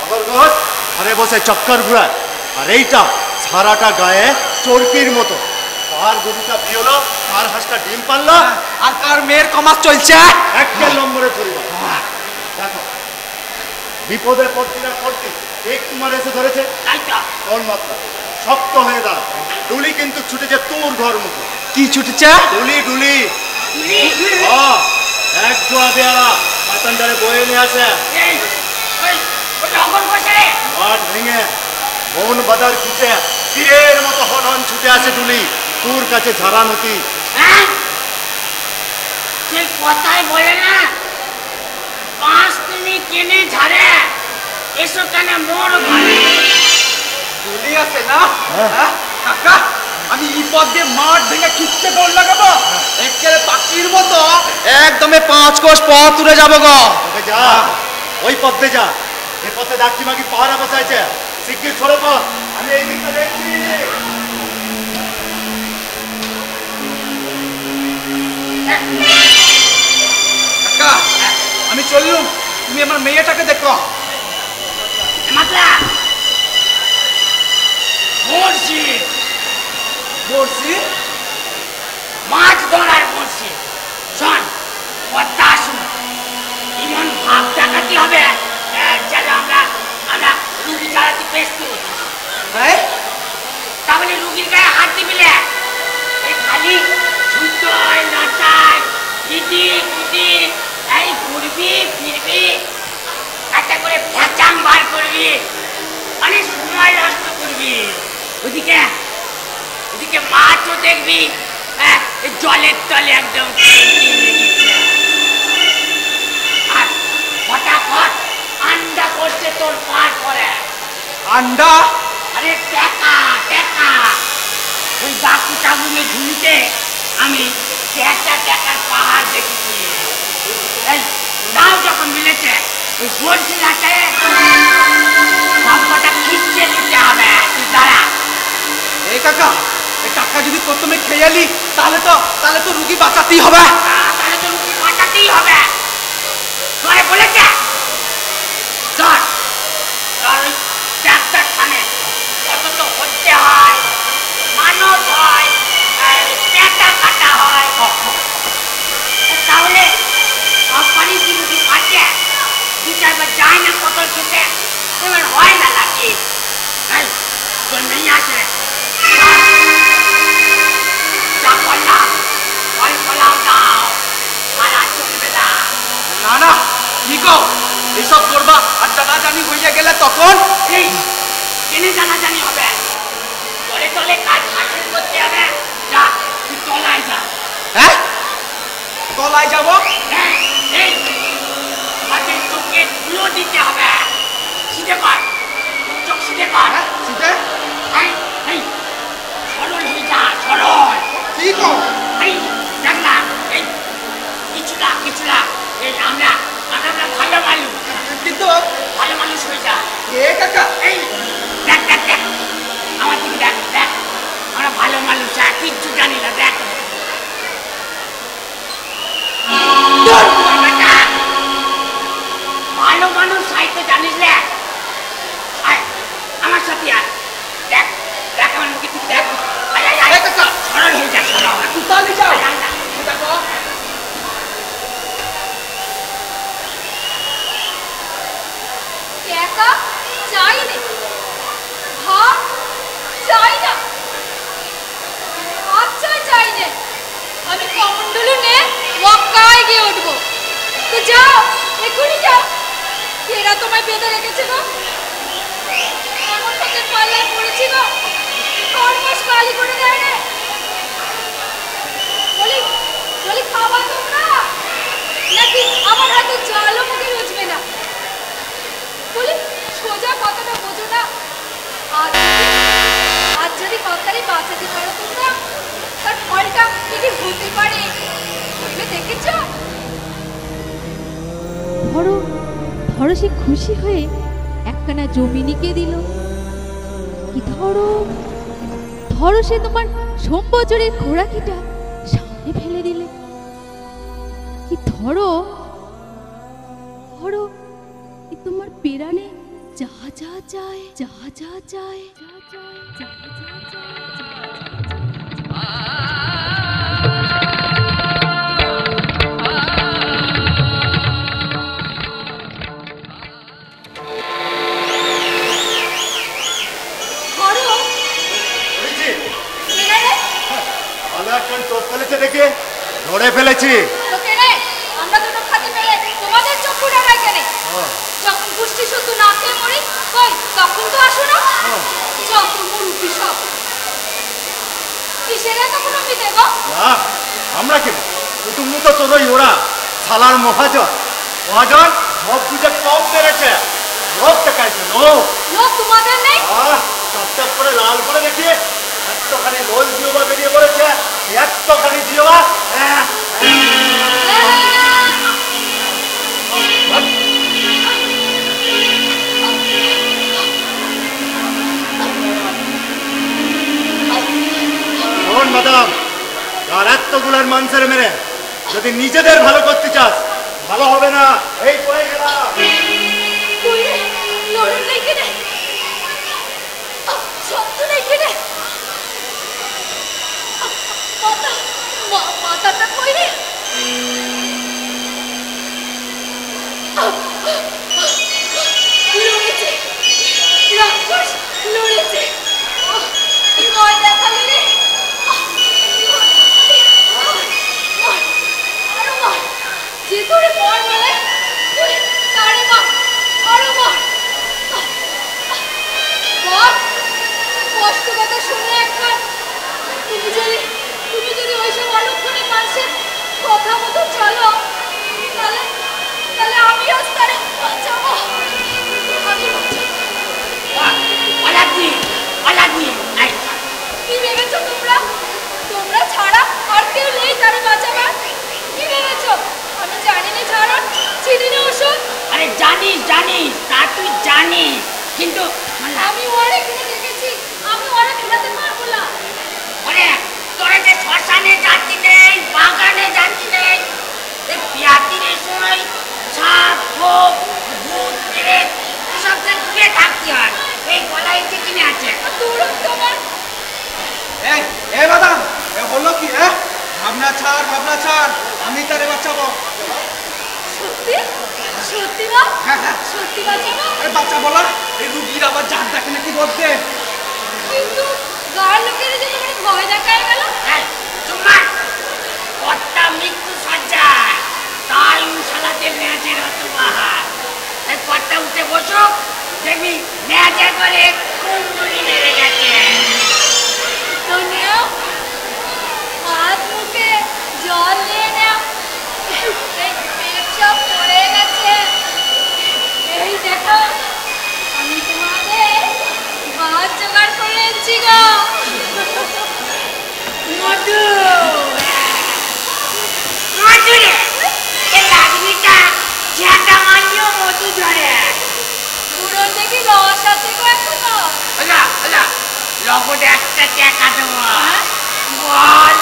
অগর ঘোষ ঘরে বসে চক্কর ঘুরায়, আর এইটা সারাটা গায়ে চরকির মতো। কার গরুটা বিয়লো, কার হাঁসটা ডিম পারলো, আর কার মেয়ের কমাস চলছে একটা নম্বরে পরিবার। দেখো বিপদে পড়তি না পড়তি এক তোমার এসে ধরেছে, তাই তো কোন মাত্রা শক্ত হয়ে দাঁড়া। ডুলি কিন্তু ছুটেছে তোর ঘর মুখে। কি ছুটেছে? ডুলি ডুলি তুলি এক জোয়া দেয়ালা পাতানটারে বয়ে নিয়ে আসে। এই, ওই নগর বসে রে। মাঠ ভেঙে বন বাদার খুঁজে তীরের মতো হনন ছুটে আসে ডুলি তোর কাছে ঝাড়া নতি। হ্যাঁ, সে কথাই বলে না, বাঁশ তুমি কেনে ঝাড়ে এসো কেন মোর ঘরে। চলে আসে না? হ্যাঁ? কাকা, আমি এই পথ দিয়ে মাঠ ভেঙে খিচ্ছে দৌড় লাগাবো, একেবারে পাখির মতো একদমে 5 কোষ পথ তুলে যাবো গো। তবে যা ওই পথে যা, এ পথে ডাক্তি মাগি পাহারা বসাইছে, শিগগির ছড়ে পথ, আমি এই দিকটা দেখছি। কাকা, আমি চললুম, তুমি আমার মেয়েটাকে দেখো। মাতলা বলছি বলছি মাছ ধরার বলছি। শোন, কথা শুন, এমন ভাব দেখাতে হবে যেন আমরা আমরা রুগী চালাতে ব্যস্ত হচ্ছি। হ্যাঁ? তাহলে রুগীর গায়ে হাত দিবি না, এই খালি ছুটোয় নাচায় ইটি কুটি এই ঘুরবি ফিরবি, একটা করে ফ্যাচাং বার করবি, অনেক সময় নষ্ট করবি। ওদিকে ওদিকে মাছও দেখবি এই জলের তলে একদম আর ফটাফট আন্ডা করছে তোর পার করে। আন্ডা? আরে টাকা টাকা, ওই বাকি টাগুনে ঝুলিতে আমি টাকার পাহাড় দেখেছি। এই দাও যখন মিলেছে ওই বলছি রাতে সব কটা খিচ্ছে নিতে হবে। তুই দাঁড়া। এই কাকা, টাকা যদি প্রথমে খেয়ে এলি তাহলে তো রুগী বাঁচাতেই হবে। তাহলে তো রুগী বাঁচাতেই হবে। তোরে বলেছে চল চল ডাক্তার খানে কত তো হচ্ছে হয়, মানুষ হয়, পেটা কাটা হয়, তাহলে সবারই কি রুগী বাঁচে? দু চারবার যায় না পটল খেতে, এবার হয় না নাকি? তোর মেয়ে আছে না না কি গো, এইসব করবা আর জানাজানি হইয়া গেলে তখন এই কেনে জানাজানি হবে? তলে তলে কাজ হাসিল করতে হবে। যা তুই তলায় যা। হ্যাঁ তলায় যাবো? হ্যাঁ, এই হাতের চোখে ধুলো দিতে হবে। সিধে কর, চোখ সিধে কর। সিধে? এই এই সরল হয়ে যা, সরল। কি গো? এই দেখ না, এই কিছু না, এই আমরা ভালো মানুষ, কিন্তু ভালো মানুষ হয়ে যা। কে কাকা? এই দেখ আমার দিকে দেখ, আমরা ভালো মানুষ, আর কিচ্ছু জানি না। দেখ ভালো মানুষ সাহিত্য জানিস না? আমার সাথে আয়, দেখ আমার মুখে তুই দেখ। সরল হয়ে যা, সরল। তাহলে যাও দেখো। একা চাই নে, ভাত চাই না, আচ্ছা চাই নে, আমি কমন্ডলু নে মক্কায় গিয়ে উঠবো। তো যাও, এখনই যাও। এরা তোমায় বেঁধে রেখেছে গো, এমন লোকের পাল্লায় পড়েছি গো, খরমাস কালি করে দেয় রে। বলি খাবা তোমরা নাকি আমার হাতে জলও মুখে রুচবে না? বলি সোজা কথাটা বোঝো না। আজ যদি কর্তারি বাঁচাতে পারো তোমরা, তার ফলটা কি হতে পারে ভেবে দেখেছ? ধরো সে খুশি হয়ে একখানা জমি নিকে দিল। কি ধরো সে তোমার সোমবছরের খোরাকিটা সামনে ফেলে দিলে। কি ধরো তোমার পেরানে যা চায় ভালো একজন চোখ ফেলেছে দেখে ধরে ফেলেছি। আমরা দুটো খাতে পেলে তোমাদের চক্ষু ডাঙায় কেন? যখন পুষ্টি শুদ্ধ না খেয়ে মরি কই তখন তো আসো না। যত মুরুব্বি সব কিসের এত কোনো মিটে গো? না আমরা কেন, কুটুম্ব তো তোরই ওরা সালার মহাজন সব বুঝে কম পেরেছে। লোক দেখাইছে লোক তোমাদের নেই? চপচপ করে লাল করে দেখিয়ে একটুখানি লোল জিওবা বেরিয়ে পড়েছে, একটুখানি জিওবা। শোন ম্যাডাম, আর এতগুলার মানুষের মেরে যদি নিজেদের ভালো করতে চাস ভালো হবে না। এই পড়ে গেলাম। মাথাটা কই রে? লড়েছে রাক্ষস, লড়েছে। ভয় দেখালি রে, আরো মার, যে তোরে মর বলে তুই তারে মার, আরো মার। কষ্ট কথা শুনে একবার তুমি যদি ওইসব অলক্ষণে মানুষের কথা মতো চলো, তাহলে আমি আজ তারে বাঁচাবো। কি ভেবেছো তোমরা ছাড়া আর কেউ নেই তারে বাঁচাবার? কি ভেবেছো আমি জানি না ছাড়া, চিনি না ওষুধ? আরে জানিস তা তুই জানিস, কিন্তু আমি ওরে ফিরে দেখেছি, আমি ওরে ফেরাতে পারবো না। মানে তোরা যে শ্মশানে যাচ্ছি নেই, বাগানে যাচ্ছি নেই, এই বিয়াতির সময় সাপ খোপ ভূত প্রেত এসব থেকে দূরে থাকতে হয়। এই গলায় যে কিনে আছে দূরত তোমার এ বাদাম, এ হলো কি? ভাবনা ছাড়, আমি তারে বাঁচাবো। সত্যি সত্যি মা, সত্যি বাঁচাবো? আরে বাচ্চা বলা, এই রুগীর আবার জান দেখে নাকি বলতে। কিন্তু গাঁয়ের লোকের যে তোমার ভয় দেখায় গেল। তোমার কর্তা মৃত্যু সজ্জা, তাই উশালাতে ম্যাচের হতো বাহার। এই কর্তা উঠে বসো, দেখবি ম্যাচে করে কুণ্ডুলি মেরে গেছে। নাও, হাত মুখে জল নিয়ে নাও, এই পেট সব পড়ে গেছে। এই দেখো, আমি তোমাদের ভাত জোগাড় করে এনেছি গো। মধু মধুরে এই লাগনিটা ঝাঁটা মারিও মধু ধরে। পুরো দেখি রস আছে গো এখনো। লগতে একটা টাকা দেবো। বল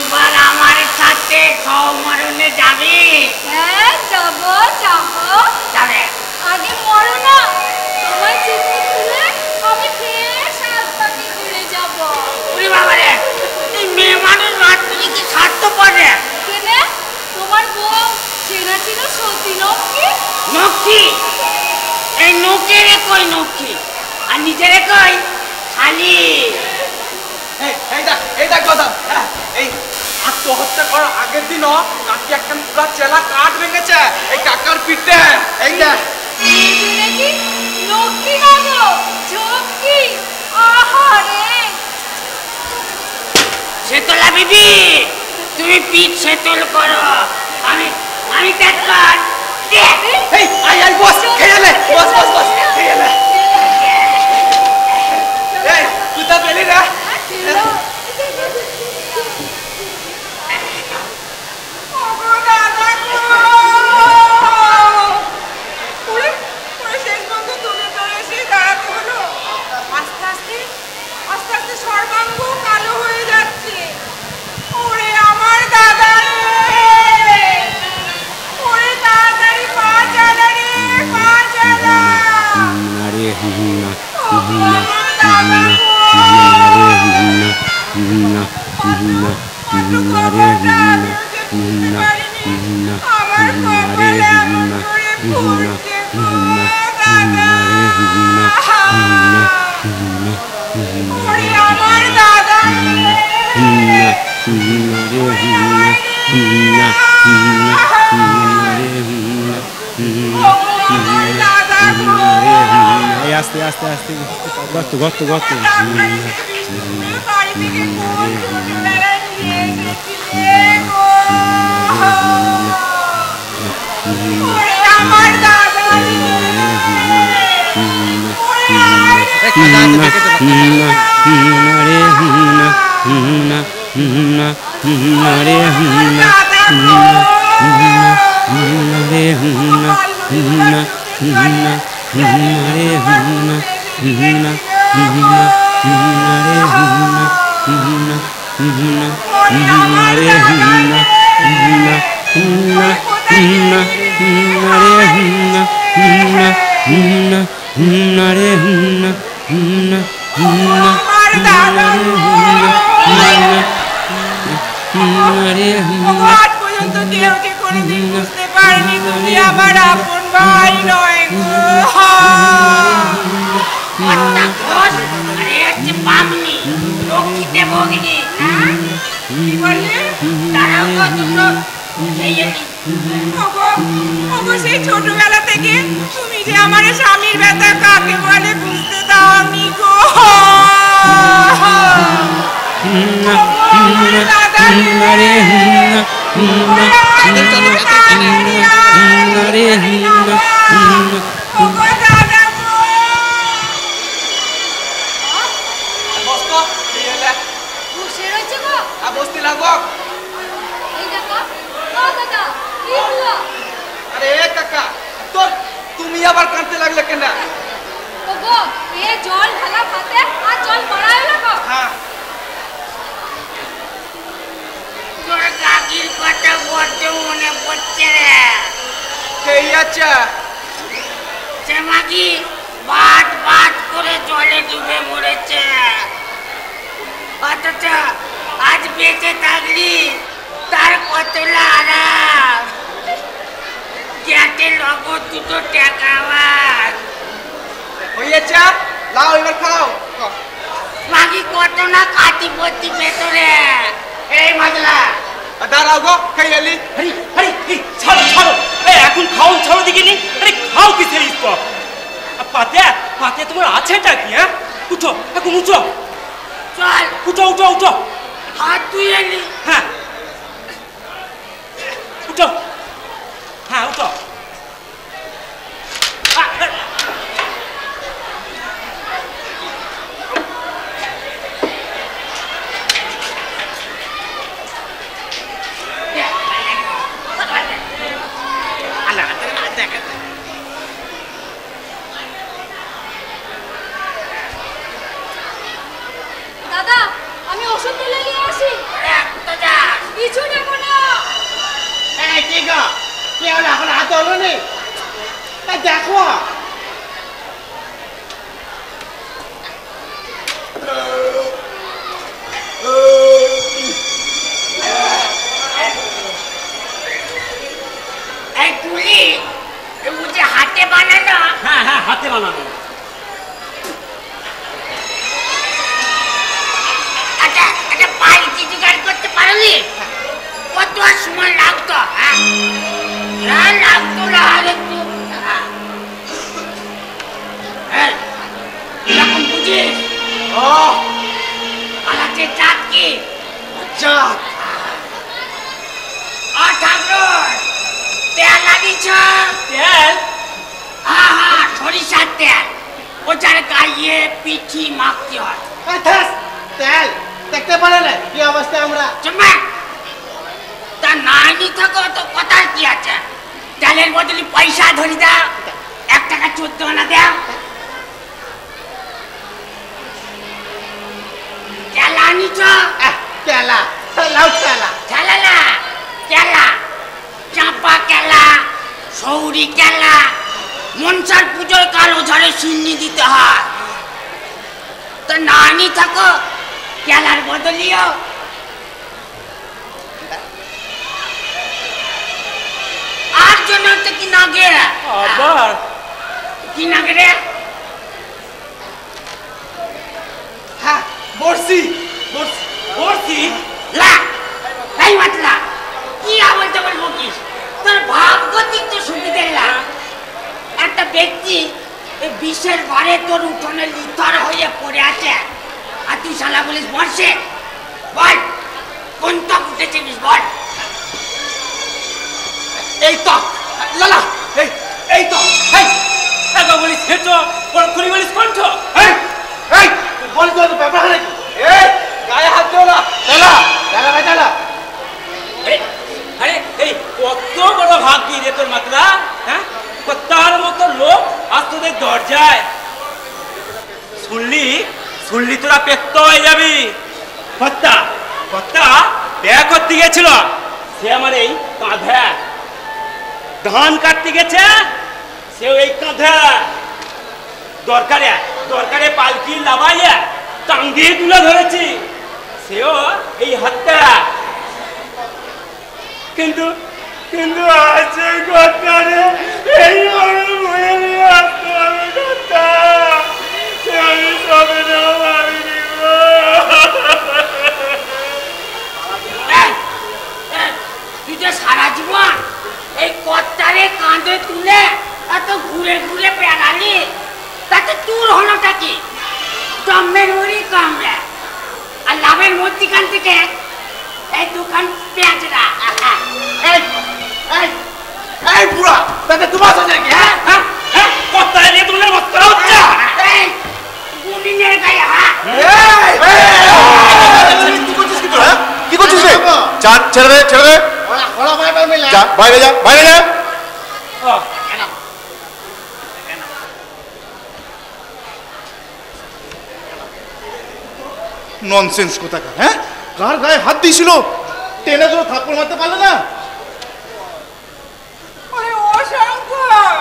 এবার আমার সাথে সৌমরণে যাবি? হ্যাঁ যাবো যাবো। যাবে? আগে মরো না, তোমার চিঠি খুলে আমি ফের সাতপাটি ঘুরে যাবো। ওরে বাবারে, এই মেয়ে মানুষ রাত্রি কি স্বার্থ পড়ে? কেনে তোমার বউ চেনা ছিল সত্যি নক্ষী? নক্ষী? এই নৌকেরে কই নক্ষী, আর নিজেরে কই খালি। এই দেখ বাদাম, এই আত্মহত্যা করার আগের দিনও কাকি একটা পুরা চেলা কাঠ ভেঙেছে এই কাকার পিঠে। এই দেখ কি নক্ষী না গো, ঝক্কি। আহারে শেতলা বিবি, তুমি পিঠ শেতল করো, আমি দেখলাম। এই আই বস, খেয়ে নে, বস খেয়ে নে। এই তুই তা পেলি রে? আস্তে আস্তে সর্বাঙ্গ কালো হয়ে যাচ্ছে। ওরে আমার দাদা রে, ওরে তাড়াতাড়ি পা চালা রে, পা চালা। আস্তে আস্তে আস্তে গর্ত গর্ত গর্ত আজ পর্যন্ত কেউ যে কোনোদিন বুঝতে পারেনি তুমি আমার আপন ভাই নয় গো। কি বললে? সেই ছোটবেলা থেকে তুমি যে আমার স্বামীর ব্যথা কাকে বলে বুঝতে দাওনি গো। বসে রয়েছে গো। বসতে লাগবো। এই দেখো, ও দাদা কি হলো? আরে কাকা, তোর তুমি আবার কাঁদতে লাগলে কেন? ওগো, এ জল ঢালা ভাতে আর জল বাড়ায় না গো। হ্যাঁ তোর কাকির কথা বড্ড মনে পড়ছে রে। সেই আচ্ছা সে মাগি বাট বাট করে জলে ডুবে মরেছে, অথচ আজ বেঁচে থাকলি তার কতলা আরাম। যাতে নগদ দুটো টাকা আমার হইয়াছে, লাও এবার খাও। মাগি কত না কাটি পড়তি ভেতরে। এই মাজলা দাঁড়াও গো, খাই এলি। আরে আরে এই ছাড়ো ছাড়ো, এই এখন খাও ছাড়ো দিকিনি। আরে খাও কিসের স্টপ? পাতে পাতে তোমার আছেটা কি? হ্যাঁ উঠো, এখন উঠো, চল উঠো উঠো উঠো। হাত তুই এলি। হ্যাঁ উঠো, হ্যাঁ উঠো। দাদা, আমি ওষুধ তুলে নিয়ে আসি। কিছু নেবো না। কি গো, কি হলো? এখন হাতে হলো নি? দেখো এই তুলি বুঝে হাতে বানানো। হ্যাঁ হ্যাঁ হাতে বানানো। আচ্ছা আচ্ছা, পাইছি জোগাড় করতে পারলি? কত সময় লাগতো? হ্যাঁ লাগতো না আর একটু। এরকম বুঝিস? ও আলাতে চাক কি? চাক। ঠাকুর তেল আনিছ? তেল? হ্যাঁ হ্যাঁ, সরিষার তেল। ওটার গায়ে পিঠি মাখতে হয়। তেল দেখতে পারে না কি অবস্থা আমরা। চুম্মা তা নাই নি থাকো তো কথা কি আছে? তেলের বদলে পয়সা ধরি দাও, 1 টাকা 14 আনা দাও। কেলা আনিছ? কেলা লাউ কেলা কেলা না, কেলা চাপা কেলা, সৌরি কেলা। মনসার পুজোয় কালো ঝড়ে সিন্নি দিতে হয়। তা নানি থাকো কেলার বদলিও। আর জন্য হচ্ছে কি নাগে? আবার কি নাগে রে? হ্যাঁ বর্ষি বর্ষি। লা এই মাতলা কি আবল তাবল বকিস? তোর ভাবগতিক তো সুবিধে লা। একটা ব্যক্তি এই বিষের ঘরে তোর উঠোনে লিথর হয়ে পড়ে আছে, আর তুই শালা বলিস বর্ষে? বল কোন তক উঠেছিস বল। এই তো লালা এই তো একবার বলিস হেঁটো, পরক্ষণই বলিস কণ্ঠ। বল তো ব্যাপার নাকি? এই গায়ে হাত দিও না। চালা চালা ভাই চালা। আরে এই কত বড় ভাগ্যি রে তোর মাতলা। হ্যাঁ তার মতো লোক আজ তোদের দরজায়। শুনলি শুনলি তোরা পেত্ত হয়ে যাবি। কর্তা কর্তা ব্যয় করতে গেছিল, সে আমার এই কাঁধে ধান কাটতে গেছে, সেও এই কাঁধে দরকারে দরকারে পালকি লাভাইয়া টাং দিয়ে তুলে ধরেছি, সেও এই হাতটা। কিন্তু কিন্তু আছে কর্তারে এই বয়ে নিয়ে আসতে হবে কর্তা। আমি সবে না পারিনি। তুই যে সারা জীবন এই কর্তারে কাঁধে তুলে এত ঘুরে ঘুরে বেড়ালি, তাতে তোর হলোটা কি? দমের ওরই কামড়ে আর লাভের মধ্যিখান থেকে এই দোকান পেঁয়াজরা। এই বুড়া তাতে তোমার সাথে কি? হ্যাঁ হ্যাঁ কর্তা নিয়ে তুলে মস্করা হচ্ছে। গুলিনের গায়ে হ্যাঁ কি করছিস কি তোরা? কি করছিস রে? চান ছেড়ে দে ছেড়ে দে। ওরা বাইরে মিলে যা বাইরে যা বাইরে যা। ননসেন্স কোথাকার। হ্যাঁ কার গায়ে হাত দিয়েছিল? টেনে ধরে থাপ্পড় মারতে পারলে না? ওরে ও শঙ্কর,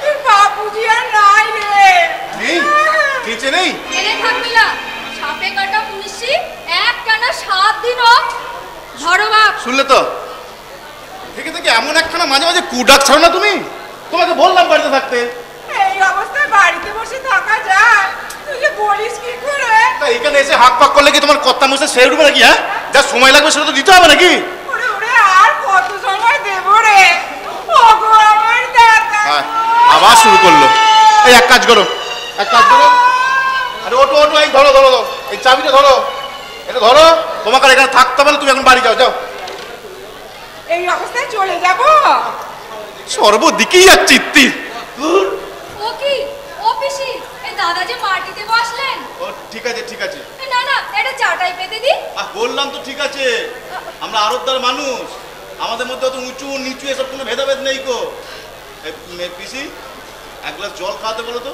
তোর বাপুজি আর নাই রে। নেই? নিচে নেই? এনে থাকবি না, সাপে কাটা পুলিশি এক টানা 7 দিন ধরো বাপ। শুনলে তো, থেকে থেকে এমন একখানা মাঝে মাঝে কুডাক ছাড়ো না তুমি? তোমাকে বললাম বাড়িতে থাকতে। এই অবস্থায় বাড়িতে বসে থাকা যায়? তুই যে বলিস কি করে? তা এখানে এসে হাঁক পাক করলে কি তোমার কর্তা মশাই সেরে উঠবে নাকি? হ্যাঁ, যা সময় লাগবে সেটা তো দিতে হবে নাকি? ওরে ওরে, আর কত সময় দেব রে? ওগো আমার দাদা। হ্যাঁ, আবার শুরু করলো। এই এক কাজ করো, এক কাজ করো, আরে ওটো ওটো, এই ধরো ধরো, এই চাবিটা ধরো, এটা ধরো। তোমাকে আর এখানে থাকতে হবে না, তুমি এখন বাড়ি যাও, যাও। এই অবস্থায় চলে যাব? সর্বদিকেই আর চিত্তি। ও কি ও পিসি, এই দাদা যে মাটিতে বসলেন। ও ঠিক আছে ঠিক আছে। না না, এটা চাটাই পেতে দি। বললাম তো ঠিক আছে, আমরা আরবদার মানুষ, আমাদের মধ্যে অত উঁচু নিচু এসব কোনো ভেদাভেদ নেই গো। পিসি, এক গ্লাস জল খাওয়াতে বলো তো।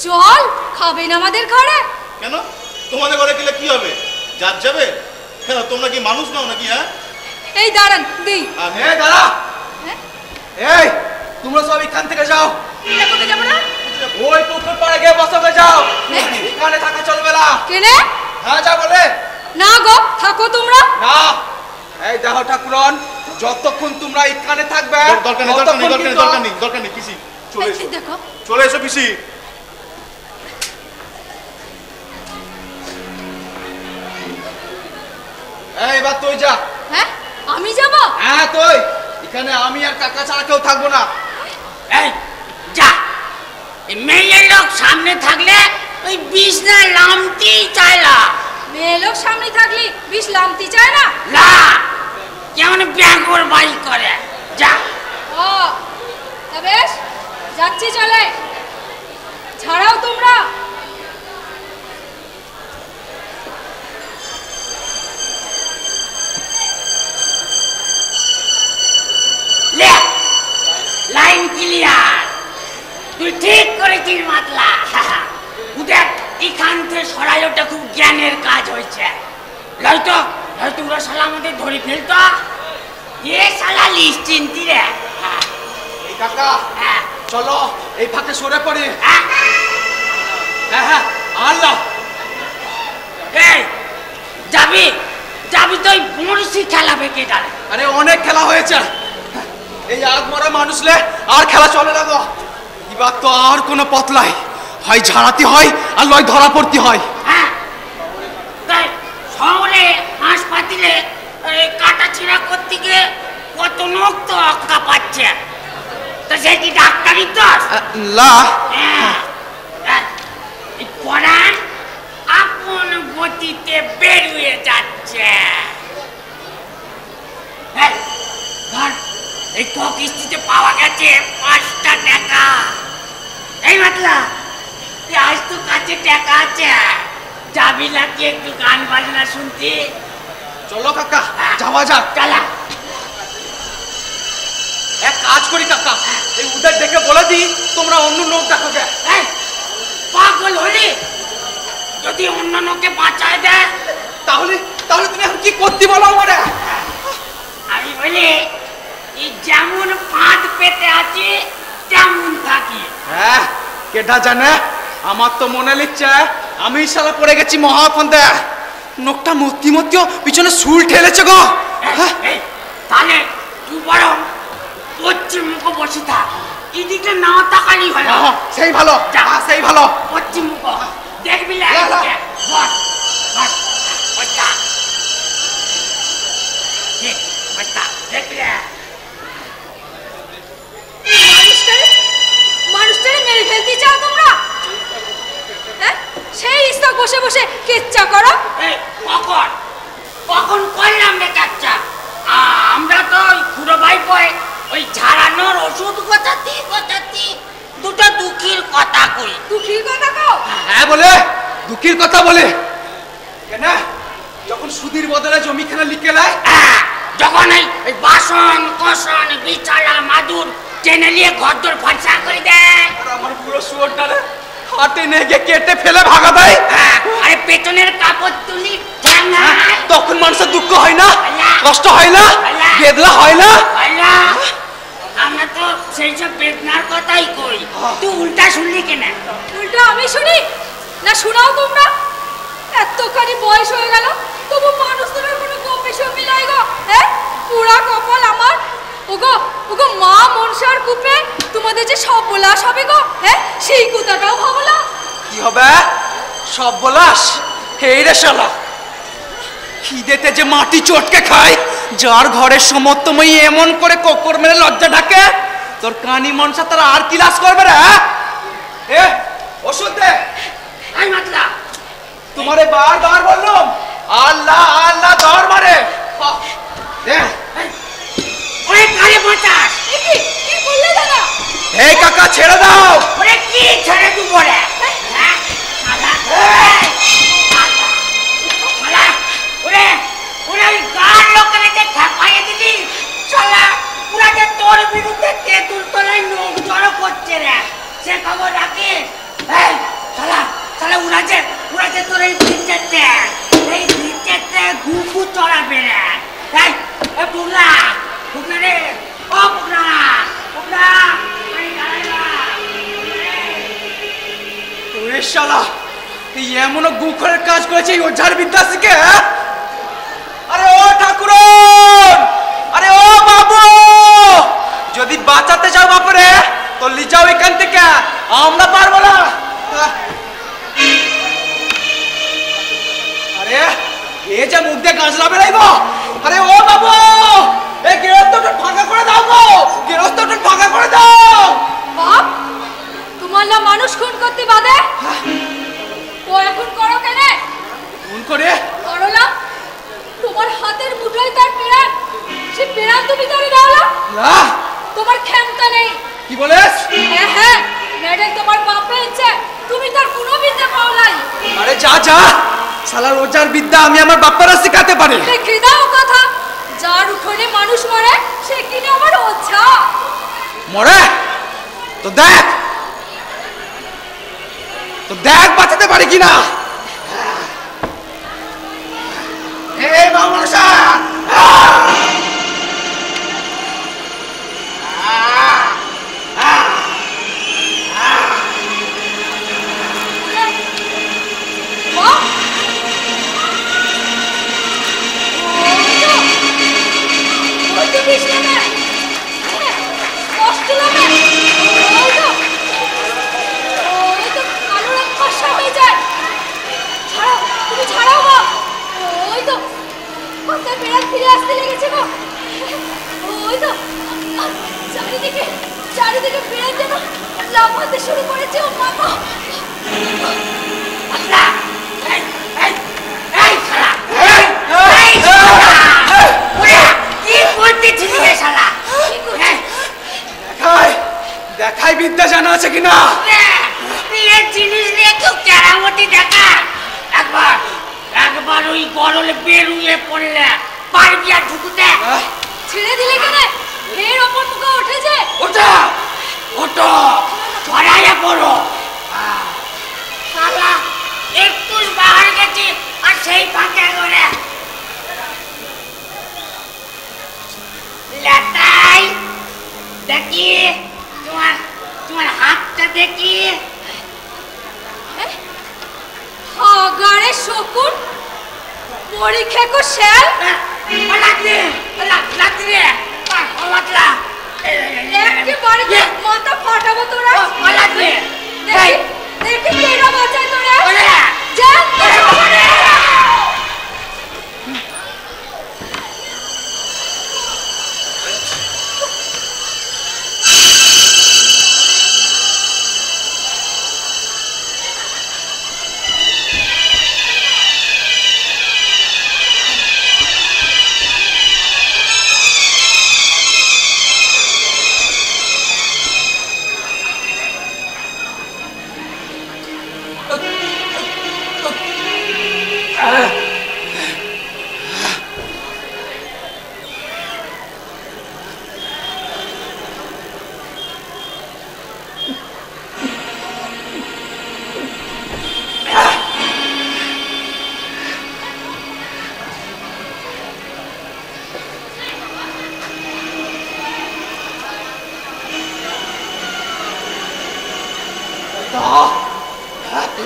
জল খাবেন আমাদের ঘরে? কেন, তোমাদের ঘরে গেলে কি হবে? যার যাবে কেন? তোমরা কি মানুষ নাও নাকি? হ্যাঁ, এই দাঁড়ান দিই। এই দাঁড়া, এই তোমরা সব এখান থেকে যাও। এটা কোথায় যাবো না? ওই পুকুর পাড়ে গিয়ে বসে যাও, এখানে থাকা চলবে না। কেনে? হ্যাঁ যা বলে। না গো, থাকো তোমরা। না, এই দেখো ঠাকুরন, যতক্ষণ তোমরা এখানে থাকবে দরকার নেই, দরকার নেই, দরকার নেই, দরকার নেই, দরকার নেই। পিসি চলে এসো, দেখো চলে এসো পিসি। এই এবার তুই যা। হ্যাঁ, আমি যাব? হ্যাঁ তুই, এখানে আমি আর কাকা ছাড়া কেউ থাকবো না। এই যা, এই মেয়ে লোক সামনে থাকলে ওই বিষ না লামতি চায় না। মেয়ে লোক সামনে থাকলে বিষ লামতি চায় না? না, কেমন ব্যাগর বাই করে। যা। ও তা বেশ, যাচ্ছি, চলে। ছাড়াও তোমরা। লাইন ক্লিয়ার, তুই ঠিক করেছিস মাতলা। দেখ, এখান থেকে সরাই ওটা খুব জ্ঞানের কাজ হয়েছে। নয়তো নয়তো ওরা শালা আমাদের ধরে ফেলতো। এ শালা নিশ্চিন্তি রে। এই কাকা, চলো এই ফাঁকে সরে পড়ি। হ্যাঁ হ্যাঁ, আল্লাহ। এই যাবি যাবি তো বড়শি খেলাবে কে জানে? আরে অনেক খেলা হয়েছে, এই আগ মরা মানুষলে আর খেলা চলে না গো। এবার তো আর কোনো পথ নাই, হয় ঝাড়াতে হয় আর লয় ধরা পড়তে হয়। হ্যাঁ, তাই শহরে হাসপাতালে কাটা ছিঁড়া করতে গিয়ে কত লোক তো অক্কা পাচ্ছে। তো সে কি ডাক্তারি তো লা পড়ান আপন গতিতে বেরিয়ে যাচ্ছে। এই তো কিস্তিতে পাওয়া গেছে 5টা টাকা। এই মাতলা, আজ তো কাছে টাকা আছে, যাবি নাকি একটু গান বাজনা শুনতে? চলো কাকা, যাওয়া যাক। চালা। এক কাজ করি কাকা, এই উদের দেখে বলে দিই তোমরা অন্য লোক দেখো গে। পাগল হলি? যদি অন্য লোককে বাঁচায় দেয় তাহলে তাহলে তুমি এখন কি করতে বলো আমারে? আমি বলি, এই যেমন ফাঁদ পেতে আছি তেমন থাকি। হ্যাঁ, কেটা জানে, আমার তো মনে লিখছে আমি শালা পড়ে গেছি মহাফন্দে। নোকটা মতি মতিও পিছনে সুল ঠেলেছে গো। তাহলে তুই বরং পশ্চিম মুখ বসে থাক, এদিকে না তাকালি হলো। সেই ভালো, সেই ভালো। পশ্চিম মুখ দেখবি মানুষটারে মেরে ফেলতে চাও তোমরা? হ্যাঁ, সেই ইচ্ছা বসে বসে কেচ্চা করো। কখন কখন করলাম রে কাচ্চা? আমরা তো ওই খুড়ো ভাই বই ওই ঝাড়ানোর ওষুধ গোছাতি গোছাতি দুটো দুঃখীর কথা কই। দুঃখীর কথা কও? হ্যাঁ বলে, দুঃখীর কথা বলে। কেন, যখন সুধীর বদলে জমিখানা লিখে নেয়, যখন এই বাসন কোসন বিছানা মাদুর টেনে নিয়ে ঘরদোর ফর্সা করে দেয়, আমার পুরো শুয়োরটারে হাতে নিয়ে গিয়ে কেটে ফেলে ভাগা দেয়। আরে পেছনের কাপড় তুলি তখন মানুষের দুঃখ হয় না, কষ্ট হয় না, বেদনা হয় না? আমরা তো সেই সব বেদনার কথাই কই, তুই উল্টা শুনলি কেন? উল্টা আমি শুনি না, শোনাও তোমরা। এতখানি বয়স হয়ে গেল তবু মানুষদের কোনো কপিসও মিলাই গো। হ্যাঁ, পুরা কপাল আমার। ওগো ওগো মা মনসার কূপে তোমাদের যে সব বলাস হবে গো। হ্যাঁ, সেই কথাটাও ভাবলা। কি হবে সব বলাস? এই রে শালা, খিদেতে যে মাটি চটকে খায়, যার ঘরের সমর্থময়ী এমন করে কোকর মেরে লজ্জা ঢাকে, তোর কানি মনসা তারা আর কি লাশ করবে রে? এ ওষুধ দে। এই মাতলা, তোমারে বারবার বললাম আল্লাহ আল্লাহ দর মারে দে। ওরে কালে বাঁচাস। কি কি বললে দাদা? এই কাকা ছেড়ে দাও। ওরে কি ছেড়ে দিব রে? হ্যাঁ শালা, শালা, ওরে ওরে ওই গান লোকের যে ঠাপাইয়ে দিলি, শালা পুরা যে তোর বিরুদ্ধে তেঁতুল তলায় লোক জড়ো করছে রে, সে খবর রাখিস? এই শালা শালা, ওরা যে তোর এই ভিড়তে ঘুঘু চড়াবে রে। এই পুগলা পুগলা রে, ও পুগলা পুগলা, ওরে শালা, এই এমন গুখরের কাজ করেছে এই ওঝার বিদ্যা শিখে। আরে ও ঠাকুরন, আরে ও বাবু, যদি বাঁচাতে চাও বাপরে তো লি যাও এখান থেকে, আমরা পারবো না। আরে এ যে মুখ দিয়ে গাছলা বেরাইব। আরে ও বাবু, এই গৃহস্থটা ফাঁকা করে দাও গো, গৃহস্থটা ফাঁকা করে দাও। বাপ, তোমার না মানুষ খুন করতে বাদে, তো এখন করো কেন? খুন করে করো না, তোমার হাতের মুঠোয় তার পেরান, সে পেরান তুমি তারে দাও না? না, তোমার ক্ষমতা নেই। কি বলেছ? হ্যাঁ হ্যাঁ, মেডেল তোমার বাপ পেয়েছে, তুমি তার কোনো বিদ্যা পাও নাই। আরে যা যা, শালার ওজার বিদ্যা আমি আমার বাপ্পারা শিখাতে পারি। দেখি দাও কথা, যার উঠোনে মানুষ মরে সে কিনে আমার ওঝা। মরে তো দেখ, তো দেখ বাঁচাতে পারি কিনা। এই বাবুসা, কষ্ট লাগে, ওই তো কালো রঙ ফর্সা হয়ে যায়। ছাড়াও, তুমি ছাড়াও গো। ওই তো কোথায় বেড়াল ফিরে আসতে লেগেছে গো। ওই তো চারিদিকে চারিদিকে বেড়াল যেন লাফাতে শুরু করেছে। ও বাবা, আচ্ছা, এই এই এই শালা, এই ওরে কি করতেছিস রে শালা? দেখাই দেখাই বিদ্যা জানা আছে কিনা। এই জিনিস নিয়ে কেউ কেরামতি দেখা, একবার একবার ওই গরলে বেরুয়ে পড়লে পারবি আর ঢুকুতে? ছেড়ে দিলে কেন? এর ওপর মুখে উঠেছে। ওটা ওটো ছড়াইয়া পড়ো শালা, একটু বাহার গেছি আর সেই ফাঁকে করে লেটাই দেখি, তোমার তোমার হাতটা দেখি। হাগারে শকুন, মরি খেকো শেল। লাগলে লাগলে মাতলা একেবারে মাথা ফাটাবো তোরা। লাগলে দেখি দেখি কেরা বাঁচায় তোরা। যা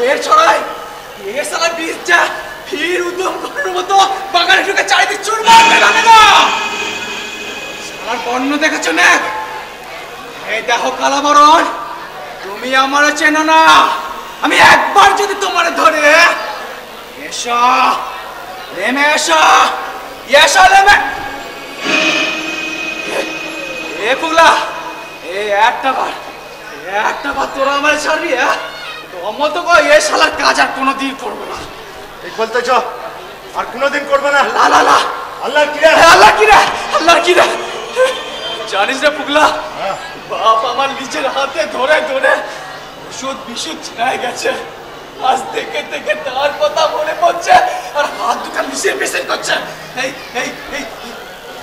এর ছড়াই এর সালা বীজ যা ফির উদ্যম করার মতো বাগানে ঢুকে চারিদিক চুরমার বেগানে না সালার বর্ণ দেখেছো না এই দেখো কালাবরণ তুমি আমারে চেনো না আমি একবার যদি তোমারে ধরে এসো নেমে এসো এসো নেমে এ পুগলা এই একটা বার তোরা আমার ছাড়বি মতো এ শালার কাজ আর কোনোদিন করবো না ঠিক বলতেছ আর কোনোদিন করবে না লা লা লা আল্লাহর কিরা আল্লাহর কিরা জানিস রে পুগলা বাপ আমার নিজের হাতে ধরে ধরে ওষুধ বিশুদ্ধ ছিনায় গেছে আজ থেকে থেকে তার কথা মনে পড়ছে আর হাত দুটা মিশিয়ে করছে এই এই এই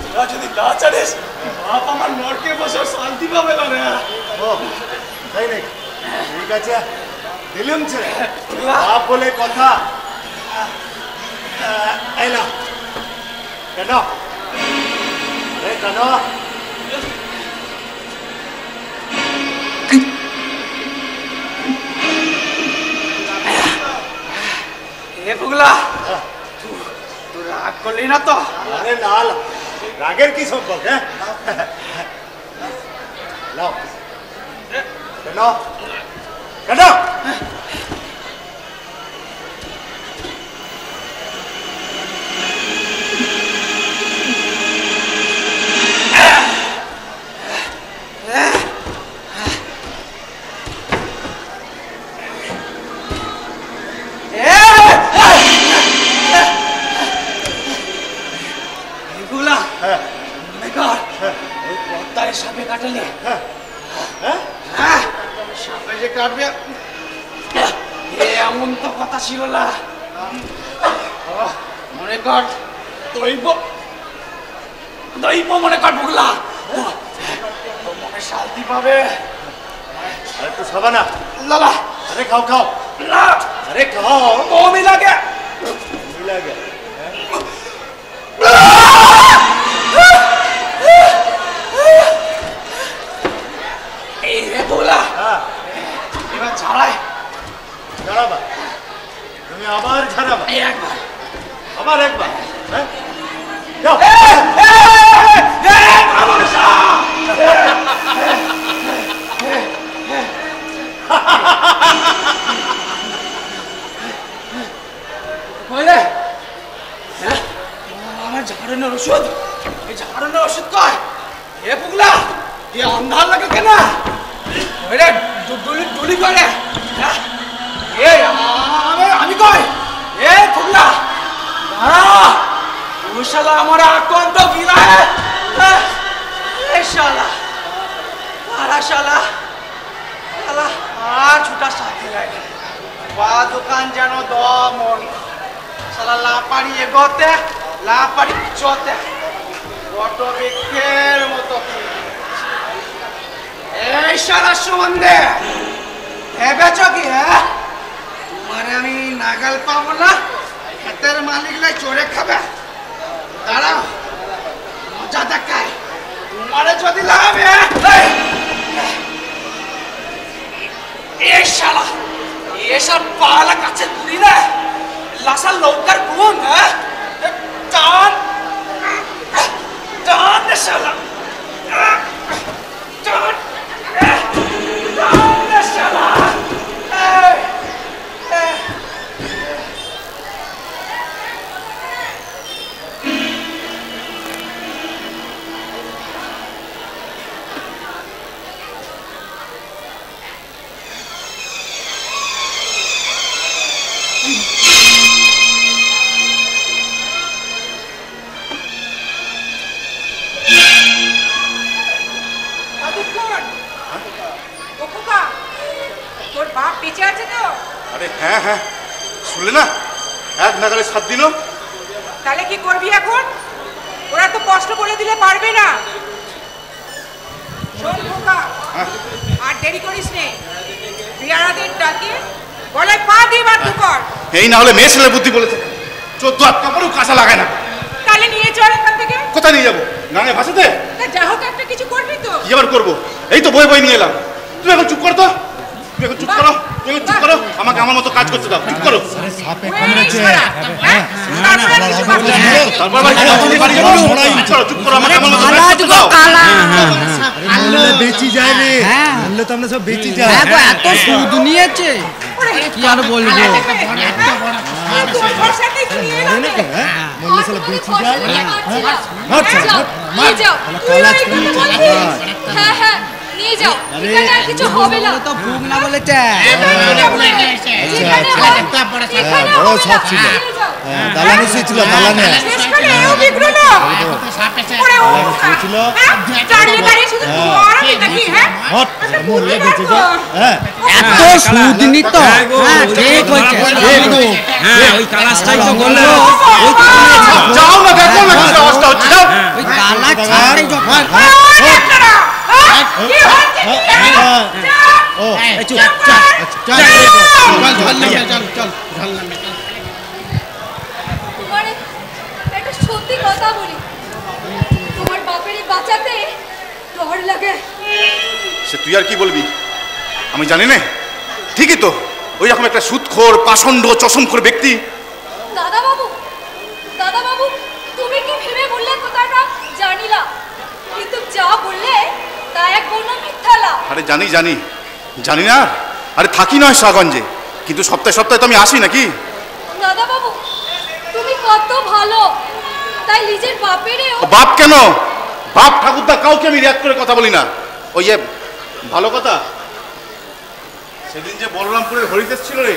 তোরা যদি না জানিস বাপ আমার নরকে বসে শান্তি পাবে না রে তাই নাকি ঠিক আছে দিলুম ছে বাপ বলে কথা এই না কেন আরে কেন এ পুগলা তুই রাগ করলি না তো আরে লাল রাগের কি সম্পর্ক হ্যাঁ লাও কেন কেন সাপে কাটলে সাপে যে কাটবে এমন তো কথা ছিল না মনে কর দৈব মনে কর ভুগলা মনে শান্তি পাবে আরে তো সবা না লালা আরে খাও খাও না আরে খাও বমি লাগে এই রে ভুগলা এবার ছাড়াই ঝাড়াবা তুমি আবার ঝাড়াবা একবার আবার একবার হ্যাঁ আমার ঝাড়ানোর ওষুধ এই ঝাড়ানোর ওষুধ কয় এ পুগলা এ অন্ধার লাগে কেন ডুলি করে আমি কয় এ পুগলা তুই শালা আমার আকন্ত গিলায় এই শালা আরা শালা শালা আর ছুটা সাথে লাগে বা দোকান যেন দমন শালা লাপাড়ি এগোতে লাপাড়ি চতে অটো বৃক্ষের মতো এই শালা সম্বন্ধে ভেবেছ কি হ্যাঁ তোমারে আমি নাগাল পাবো না হাতের মালিকলাই চড়ে খাবে দাঁড়াও মজা দেখায় তোমারে যদি লাভ এই শালা এসব পালা কাছে তুলি না লাসা লৌকার গুণ হ্যাঁ টান টান রে শালা টান টান রে শালা তোর বাপ বেঁচে আছে তো? আরে হ্যাঁ হ্যাঁ শুনলে না এক নাগালে 7 দিন তাহলে কি করবি এখন? ওরা তো কষ্ট করে দিলে পারবে না। শোন খোকা, আর দেরি করিস নে, বিয়ারাদের ডাকে গলায় পা দিয়ে বাধ্য কর। এই না হলে মেয়ে ছেলে বুদ্ধি বলেছে 14 হাত কাপড়ও কাঁচা লাগায় না। তাহলে নিয়ে চল এখান থেকে। কোথায় নিয়ে যাবো? গানে ভাসাতে? তা যা হোক একটা কিছু করবি তো। কি আবার করবো? এই তো বই বই নিয়ে এলাম। তুমি এখন চুপ করো তো, তুমি এখন চুপ করো। তুমি চুপ করো, আমাকে আমার মতো কাজ করতে দাও, চুপ করো। সাপে কামড়েছে। তারপর আবার কি আপনি বাড়ি যাবো? চুপ করো, চুপ করো, আমাকে আমার মতো কাজ করতে দাও। বললে বেঁচে যায় রে, বললে তো আমরা সব বেঁচে যায়। এত সুদ নিয়েছে কি আর বলবো। বললে সব বেঁচে যায়। নিয়ে যাও, হ্যাঁ হ্যাঁ নিয়ে যাও, এখানে আর কিছু হবে না। তো ভুগ না বলেছে। বড় সাপ ছিল, দালানে ছিল, দালানে মরলে বেঁচে যায়। হ্যাঁ এত সুদ নিত। ঠিক হয়েছে, ওই কালাসটাই তো বললো। যাও না, দেখো না কি অবস্থা হচ্ছে, যাও। ওই কালা ছাড়াই যখন তোমার একটা সত্যি কথা বলি, তোমার বাপের বাঁচাতে ডর লাগে। সে তুই আর কি বলবি, আমি জানি না। ঠিকই তো, ওই রকম একটা সুদখোর, পাষণ্ড, চশমখোর ব্যক্তি। দাদা বাবু তুমি কি ভেবে বললে কথাটা জানি না, কিন্তু যা বললে তা এক বর্ণ মিথ্যালা। আরে জানি জানি জানি না, আরে থাকি নয় শাহগঞ্জে, কিন্তু সপ্তাহে সপ্তাহে তো আমি আসি নাকি। দাদা বাবু তুমি কত ভালো, তাই নিজের বাপেরও। বাপ কেন, বাপ ঠাকুরদা কাউকে আমি রিয়াক্ট করে কথা বলি না। ওই যে ভালো কথা, সেদিন যে বলরামপুরের হরিশ এসেছিল রে।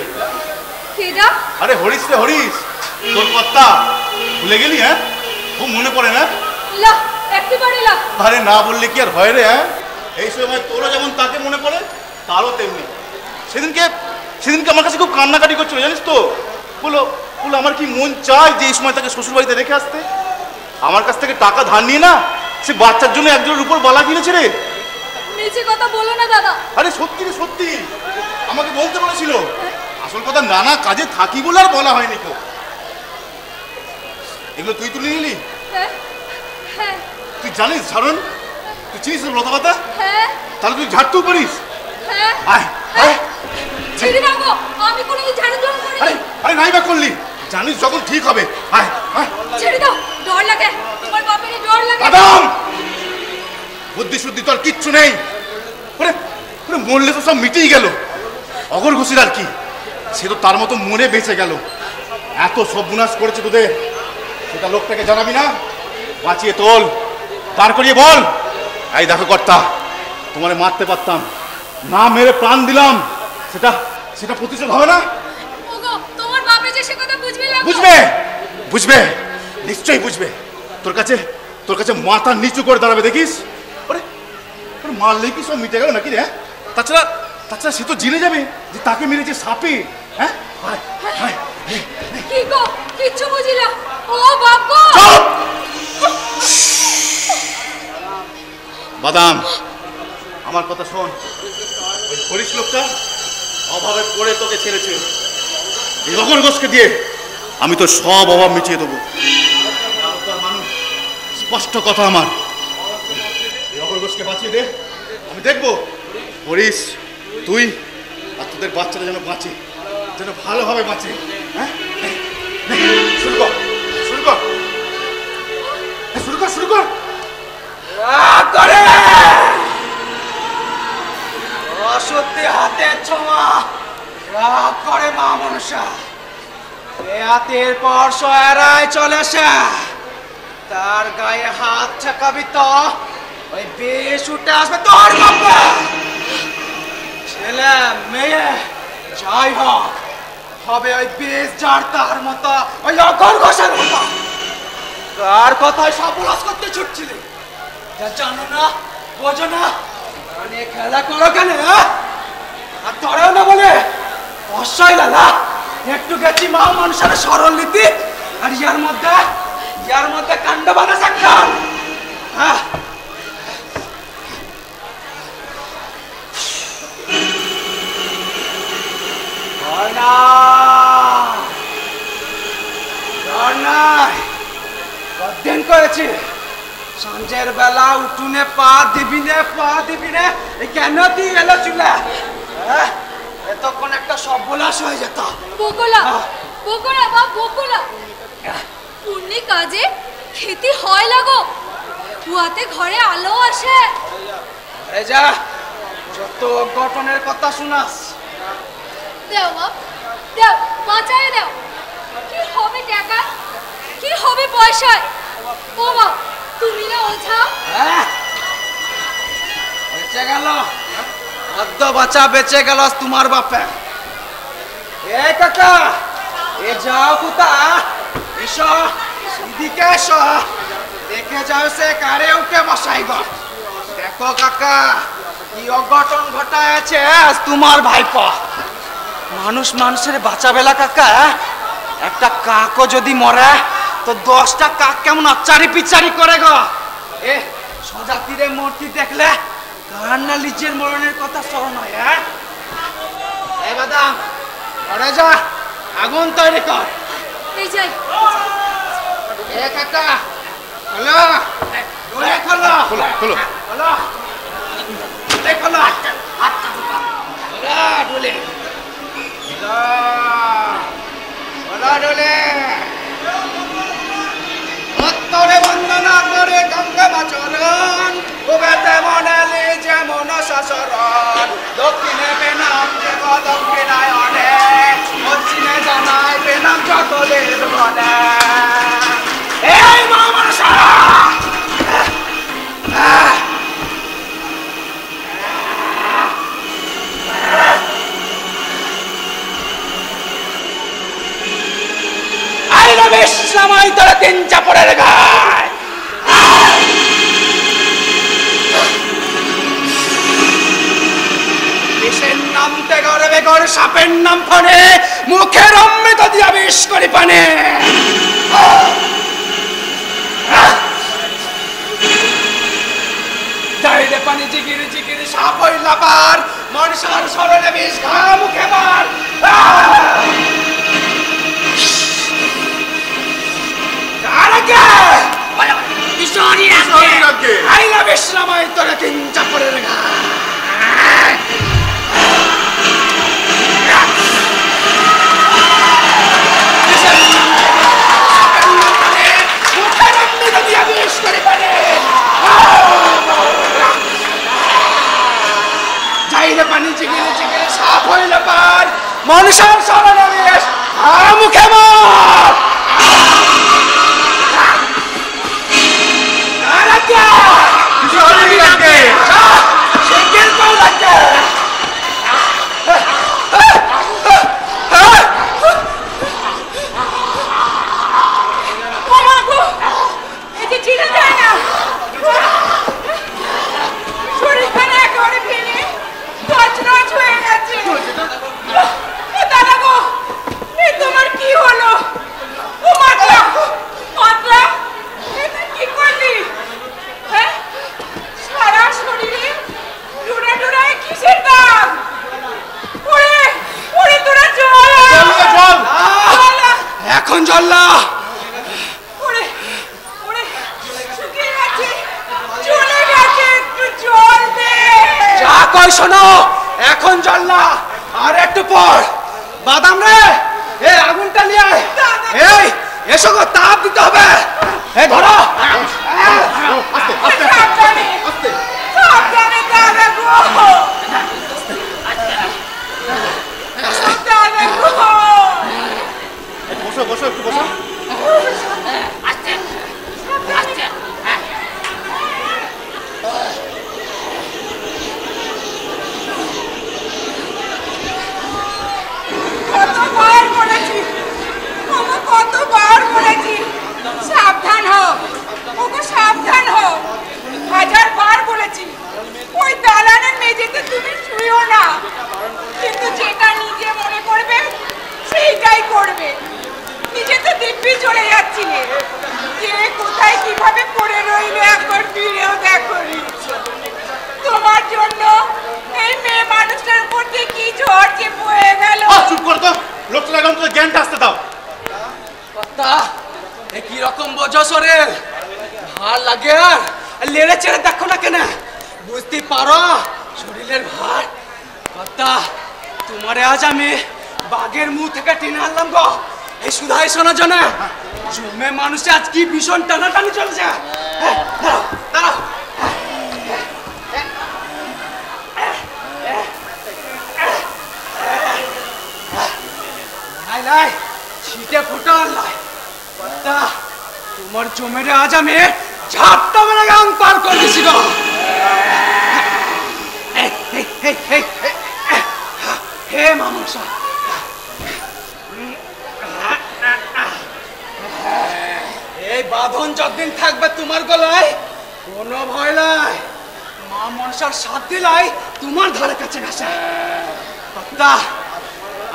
কেডা? আরে হরিশ রে, হরিশ, তোর কর্তা, ভুলে গেলি? হ্যাঁ, খুব মনে পড়ে না? লা একেবারে লা। আরে না বললে কি আর হয় রে? হ্যাঁ, এই সময় তোরও যেমন তাকে মনে পড়ে, তারও তেমনি। সেদিনকে আমার কাছে খুব কান্নাকাটি করছিল, জানিস তো। বলো আমার কি মন চায় যে এই সময় তাকে শ্বশুর বাড়িতে রেখে আসতে। আমার কাছ থেকে টাকা ধার নিয়ে না, সে বাচ্চার জন্য একজনের উপর বালা কিনেছে রে। নিচে কথা বলো না দাদা। আরে সত্যি রে, সত্যি আমাকে বলতে বলেছিল। আসল কথা, নানা কাজে থাকি বলে আর বলা হয়নি তো। এগুলো তুই তুলে নিলি? হ্যাঁ হ্যাঁ। তুই জানিস ঝাড়ন, তুই চিনিস লতা পাতা? হ্যাঁ। তাহলে তুই ঝাড়তেও পারিস? হ্যাঁ। আয় আয়। ছেড়ে দাও গো, আমি কোনোদিন ঝাড়ু জল করি। আরে নাই বা করলি, জানিস যখন ঠিক হবে। আয় আয়। ছেড়ে দাও, ডর লাগে, তোমার বাপের ডর লাগে। বাদাম, বুদ্ধি শুদ্ধি তো আর কিচ্ছু নেই। ওরে মরলে তো সব মিটেই গেল। অগর ঘুষির আর কি, সে তো তার মতো মরে বেঁচে গেল। এত সর্বনাশ করেছে তোদের, সেটা লোকটাকে জানাবি না? বাঁচিয়ে তোল, তার করিয়ে বল, এই দেখো কর্তা, তোমারে মারতে পারতাম না, মেরে প্রাণ দিলাম, সেটা প্রতিশোধ হবে না? ওগো তোমার বাপে যে সে কথা বুঝবে না। বুঝবে, নিশ্চয়ই বুঝবে। তোর কাছে মাথা নিচু করে দাঁড়াবে, দেখিস। ওরে মারলেই কি সব মিটে গেল নাকি রে? তাছাড়া সে তো জেনে যাবে যে তাকে মেরেছে সাপে। হ্যাঁ, কি গো, কিচ্ছু বুঝিলা? ও বাপ গো। বাদাম, আমার কথা শোন। ওই হরিশ লোকটা অভাবে পড়ে তোকে ছেড়েছে, এই রকম গোষ্ঠকে দিয়ে আমি তো সব অভাব মিটিয়ে দেবো। মানুষ, স্পষ্ট কথা আমার, এই রকম গোষ্ঠকে বাঁচিয়ে দে, আমি দেখবো হরিশ, তুই আর তোদের বাচ্চারা যেন বাঁচে, যেন ভালোভাবে বাঁচে। হ্যাঁ, শুরু কর। অসত্যি হাতের ছোঁয়া রাগ করে মা মনসা। এ হাতের পর সয়ারায় চলেছে, তার গায়ে হাত ঠেকাবি তো ওই বেশ উঠে আসবে তোর বাবা। ছেলে মেয়ে যাই হোক, হবে ওই বেশ যার তার মতো, ওই অগর ঘোষের মতো। কার কথায় সাবলাস করতে ছুটছিলি? যা জানো না, বোঝো না, খেলা করো কেন? আর তোরাও না বলে অসহায় লালা, একটু গেছি মা মানুষের সরল নীতি, আর ইয়ার মধ্যে কাণ্ড বানা সাক্ষাৎ। হ্যাঁ, কদিন করেছি সঞ্জের বেলা উঠুনে পা দিবি নে, কেন তুই এলো চুলা? এতক্ষণ সব বলাস হয়ে যেত। বকুলা বকুলা বা বকুলা, পুণ্যি কাজে খেতে হয় লাগো, উহাতে ঘরে আলো আসে। এই যা যত অঘটনের কথা শুনাস। দেও মা, দেও, বাঁচায় দেও। কি হবে টাকা, কি হবে পয়সায়? ও মা, তুমি না ওঝা? বেঁচে গেল অর্ধ বাচ্চা, বেঁচে গেল তোমার বাপে। এ কাকা, এ যাও কোথা, এসো এদিকে এসো, দেখে যাও সে কারে উঠে বসাইব। দেখো কাকা, কি অঘটন ঘটায় আছে আজ তোমার ভাইপো। মানুষ মানুষের বাঁচাবেলা কাকা, একটা কাকও যদি মরে তো 10টা কাক কেমন আচারি পিচারি করে গো। এ সোজা তীরে মূর্তি দেখলে কার না লিজের মরণের কথা স্মরণ হয়। এই বাদাম, ঘরে যা, আগুন তৈরি কর। এই যাই। এ কাকা, হলো ডোলে খোলো, খোলো খোলো খোলো, ডোলে খোলো, হাতটা ঢুকা, ডোলে খোলো, ডোলে। উত্তরে বন্দনা করে গঙ্গা মাচরণ, উবেতে মনালি যেমন শাসরণ, দক্ষিণে বেনাম দেব দক্ষিণায়নে, পশ্চিমে জানাই বেনাম সকলের মনে। এই মা মনসা, আইলা বিশ্রামাই তোরা 3 চাপড়ের গায়। বিষের নামতে গর্বে গর, সাপের নাম ফনে, মুখের অমৃত দিয়া বিষ করি পানে। চাইলে পানি জিগিরি জিগিরি সাপ হইলা পার, মনসার সরলে বিষ ঘা মুখে মার। আইলা বিশ্রামাই তোরা 3 চাপড়ের গায়। চাইলে পানি চিকিরে চিকিরে সাপ হইলে পার, মনসার সরলে বিষ ঘা মুখে মার। তোমার কি হলো? ও মাতলা মাতলা, এটা কি করলি? হ্যাঁ, সারা শরীরে ডুরা ডুরায় কিসের দাগ? ওরে ওরে, তোরা জল এখন জ্বললা। ওরে ওরে, শুকিয়ে গেছে, চলে গেছে, একটু জল দে। যা কই শোনো, এখন জ্বললা, আর একটু পর। বাদাম রে, এই আগুনটা নিয়ে আয়। এই এসো গো, তাপ দিতে হবে। এই ধরো, সাবধানে সাবধানে, দাদা গো, দাদা গো। বসো বসো, একটু বসো। আস্তে আস্তে, কতবার বলেছি, কতবার বলেছি, সাবধান হও, ওগো সাবধান হও। 1000 বার বলেছি, ওই দালানের মেঝেতে তুমি শুইও না, কিন্তু যেটা নিজে মনে করবে সেইটাই করবে। নিজে তো দিব্যি চলে যাচ্ছিলে, যে কোথায় কিভাবে পড়ে রইল একবার ফিরেও দেখোনি। তোমার জন্য এই মেয়ে মানুষটার উপর দিয়ে কি ঝড় যে বয়ে গেল। চুপ কর তো, লোকটা লাগাম তো জ্ঞানটা আসতে দাও। কথা এ কি রকম বোঝো শরীর, ভার লাগে আর লেড়ে চেড়ে দেখো না কেন, বুঝতে পারো শরীরের ভার। কথা তোমারে আজ আমি বাঘের মুখ থেকে টেনে আনলাম গো এই সুধাই শোনার জন্য। জমে মানুষে আজ কি ভীষণ টানাটানি চলছে। দাঁড়াও দাঁড়াও, লাই ছিটে ফুটার লাই বাদা, তোমার জমেরে আজ আমি ঝাপটা মেরে গান পার করে দিছি গো। হে মামসা, এই বাঁধন যতদিন থাকবে তোমার গলায় কোনো ভয় নাই। মা মনসার সাথ দিলাই তোমার ধারে কাছে ঘাসে বাদা।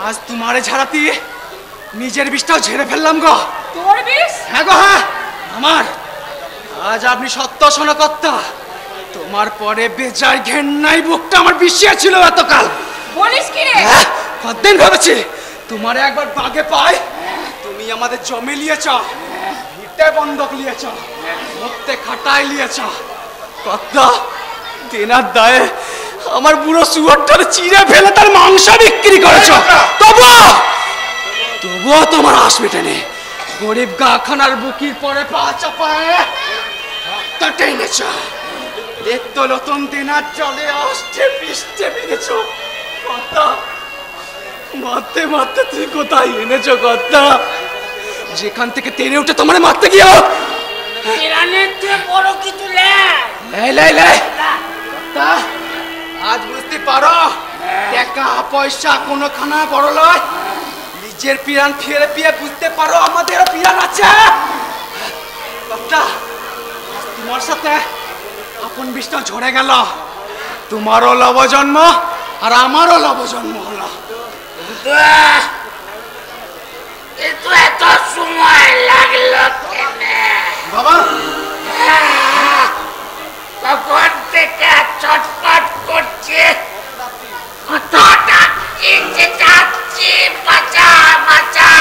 আজ তোমারে ঝাড়াতি নিজের বিষটাও ঝেড়ে ফেললাম গো। তোর বিষ? হ্যাঁ গো হ্যাঁ, আমার। আজ আপনি সত্য শোনা কর্তা, তোমার পরে বেজায় ঘেন্নাই বুকটা আমার বিষিয়ে ছিল এতকাল। বলিস কি রে? কতদিন ভেবেছি তোমারে একবার বাগে পাই। তুমি আমাদের জমি লিয়েছ, ভিটে বন্ধক লিয়েছ, মরতে খাটাই লিয়েছ কর্তা। দেনার দায়ে আমার বুড়ো শুয়োরটারে চিড়ে ফেলে তার মাংস বিক্রি করেছ। তবুও তোমার আশ মেটেনি। গরিব গাখানার বুকির পরে পা চাপায় রক্ত টেনেছ। দেখত নতুন দিনার জলে আসছে বৃষ্টি বেড়েছ কর্তা। মারতে মারতে তুই কোথায় এনেছ কর্তা? যেখান থেকে টেনে উঠে তোমার মারতে গিয়া বড় কিছু কর্তা, আজ বুঝতে পারো টাকা পয়সা কোনো খানা বড় লয়। নিজের পিরান ফিরে পিয়ে বুঝতে পারো আমাদেরও পিরান আছে কর্তা। তোমার সাথে আপন বিষটা ঝরে গেল। তোমারও লব জন্ম আর আমারও লব জন্ম হলো। কিন্তু এত সময় লাগলো কেন বাবা? কখন থেকে চটপট করছে, কতটা কিনতে যাচ্ছি, বাঁচা বাঁচা।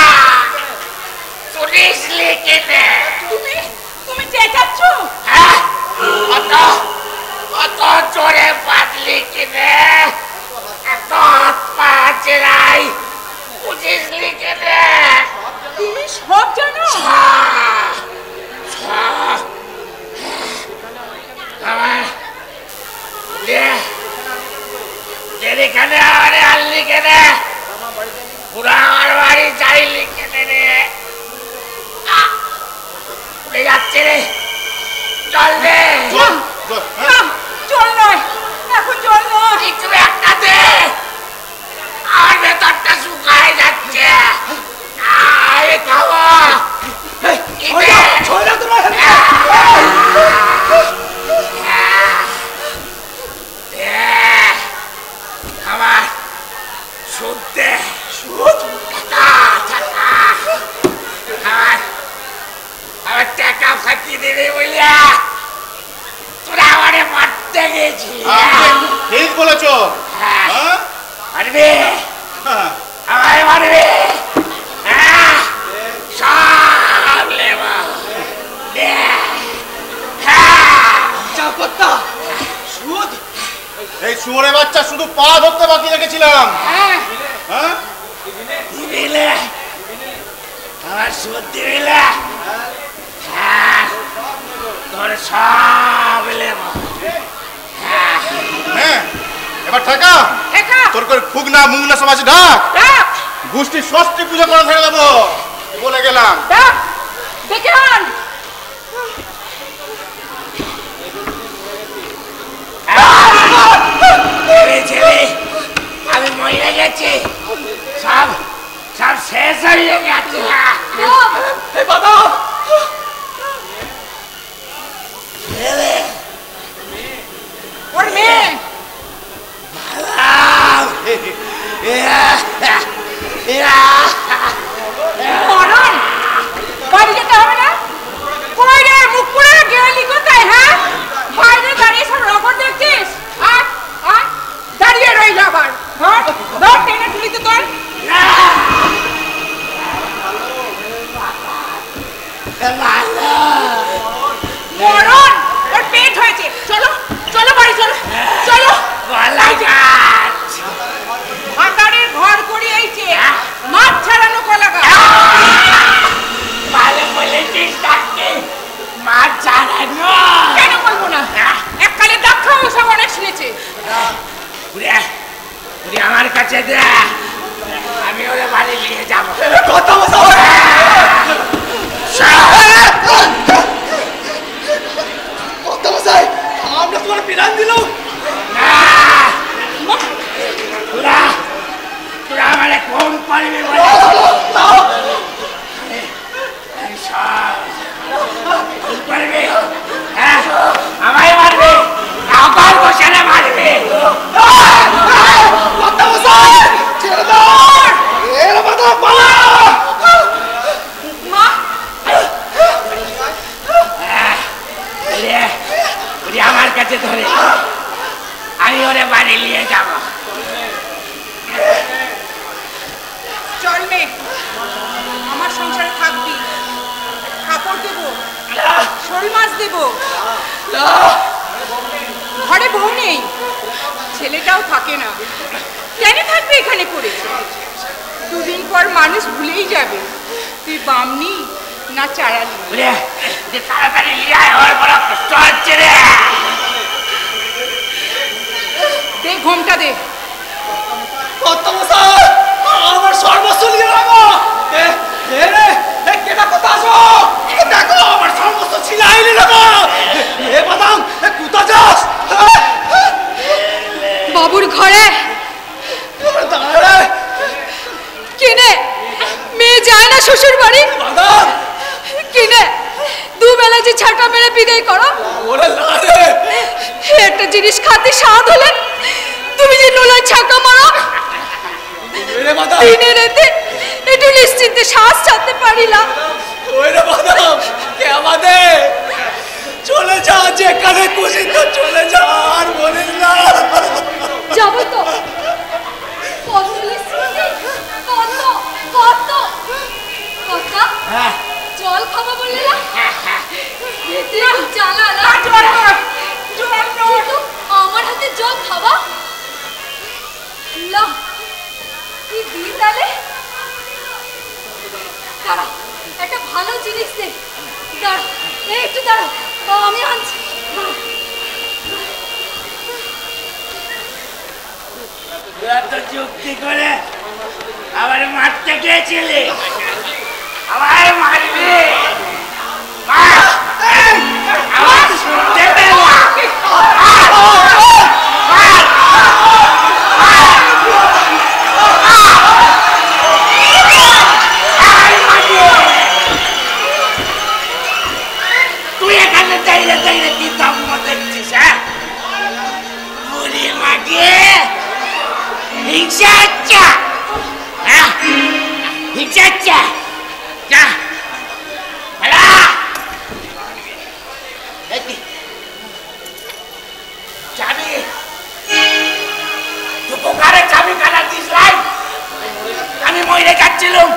পুলিশ লিখে দে। তুমি চেঁচাচ্ছ? হ্যাঁ, কত জোরে বাঁধলি কিনে, এত হাত পা চেরাই। পুলিশ লিখে দে। তুমি সব জানো? এখানে আরে আল লিখে দে, পুরা আমার বাড়ি যাই লিখে দে রে। উড়ে যাচ্ছে রে, চল দে। চল নয়, এখন চল নয়। কিছু একটা দে, আমার ভেতরটা শুকায় যাচ্ছে। আরে খাওয়া আমার সুদ দে। সুদ? আমার টাকা ফাঁকি দেবে বলিয়া তোরা আমারে মারতে গেছি। ঠিক বলেছ। মারবে, আমায় মারবে। সব লেবা কর্তা। সুদ? এই শুয়োরের বাচ্চা শুধু পা ধরতে বাকি রেখেছিলাম। হ্যাঁ, দিবিলে আমার সুদ দিবিলে। হ্যাঁ, তোর সব লেবা। হ্যাঁ, এবার ঠেকা। তোর করে ফুগনা মুগনা সব আছে ঢাক। গোষ্ঠী ষষ্ঠী পূজা করা ছেড়ে দেবো বলে গেলাম। দেখে আন। আমি মরে গেছি, সব সব শেষ হয়ে গেছে। বাবা ওর মেয়ে মরণ, বাড়ি যেতে হবে না? কই রে, মুখ পুরো গেলি কোথায়? হ্যাঁ, বাইরে দাঁড়িয়ে সব রকম দেখছিস? আর আর দাঁড়িয়ে রইল আবার। ধর টেনে তুলিতে তোর। মরণ, ওর পেট হয়েছে। চলো চলো বাড়ি চলো, চলো। ভাতারের ঘর করিয়েছে, পারবে পারবে আমায় মারবে আবার বসানে মারবে আমার কাছে ধরে আমি ওরে বাড়ি নিয়ে যাব চল মে আমার সংসারে থাকবি কাপড় দেবো শোল মাছ দেবো ঘরে বউ নেই ছেলেটাও থাকে না কেন থাকবে এখানে করে দুদিন পর মানুষ ভুলেই যাবে তুই বামনি না চারালি তাড়াতাড়ি দে ঘোমটা দে আমার সর্বস্ব নিয়ে রাখো কেনা কথা আসো দেখো আমার সর্বস্ব ছিলাইলে রাখো এ বাদাম কুতা যাস বাবুর ঘরে কিনে মেয়ে যায় না শ্বশুর বাড়ি কিনে দুবেলা যে ছাটা মেরে বিদায় করো একটা জিনিস খাতে স্বাদ হলে তুমি যে নোলায় ছাকা মারো দিনে রাতে একটু নিশ্চিন্তে শ্বাস ছাড়তে পারি না চলে যা যেখানে খুশি তো চলে যা আর বলিস না যাবো তো কত নিশ্চিন্তে কত কত কথা জল খাবো বললে না জ্বালা না আমার হাতে জল খাবা লা কি দিন তাহলে দাঁড়া একটা ভালো জিনিস দে দাঁড়া একটু দাঁড়া আমি আনছি এত যুক্তি করে আবার মারতে গিয়েছিলি আবার মারবি আবার শুনতে পেলাম তুই এখানে চাইলে চাইলে কি তম্ম দেখছিস হ্যাঁ বুড়ি মাগে হিংসা আচ্ছা হ্যাঁ হিংসা আচ্ছা যা হ্যালো চাবি দুপুকারে চাবি কাটা দিস লাই আমি মরে যাচ্ছিলাম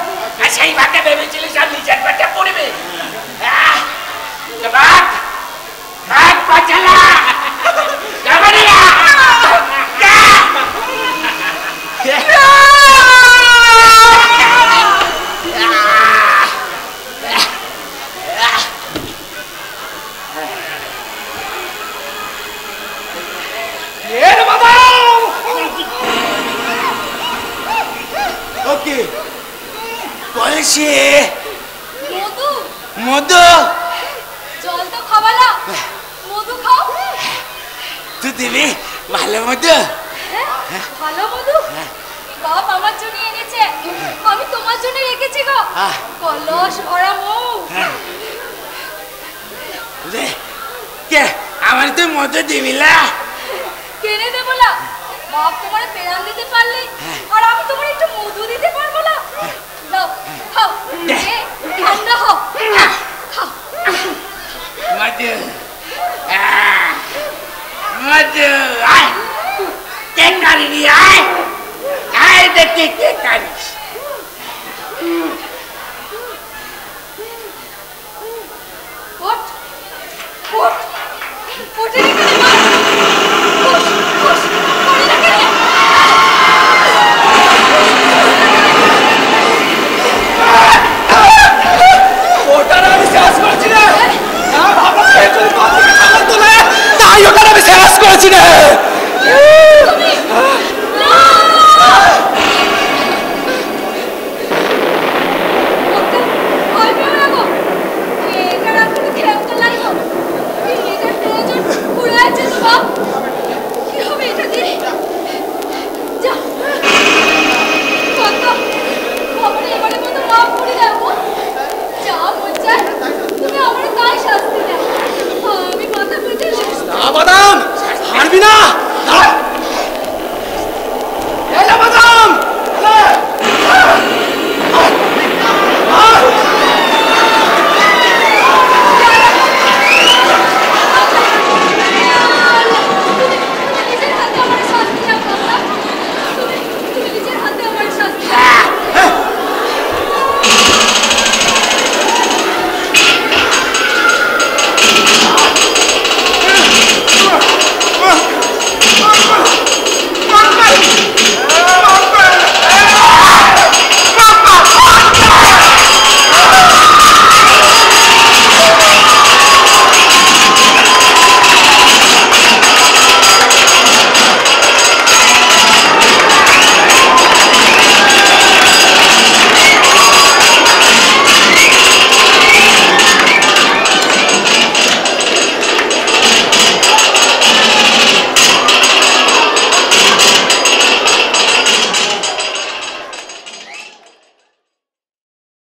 আর সেই ভাগে ভেবেছিলিস আর নিজের পেটে পড়বে ভাগ ভাগ পাচালা যাবে না ওকে বলছি মধু মধু জল তো খাবালা মধু খাও তুই দিবি ভালো মধু ভালো মধু বাপ আমার জন্য এনেছে আমি তোমার জন্য রেখেছি গো কলস ভরা মুখ কে আমার তুই মধু দিবি না কেনে দেবো না বাপ তোমার পেরান দিতে পারলে আর আমি তোমার একটু মধু দিতে পারবো না নাও খাও ঠান্ডা হও খাও মধু মধু আয় কে কারিনি আয় আয় দেখি কে কারিস ওঠ ওঠ ওঠে রেখে মা ওঠ ওঠ পড়ে লাগে রে ওটার আমি শেষ করছি না ভাবলাম তাই ওটার আমি শেষ করছি না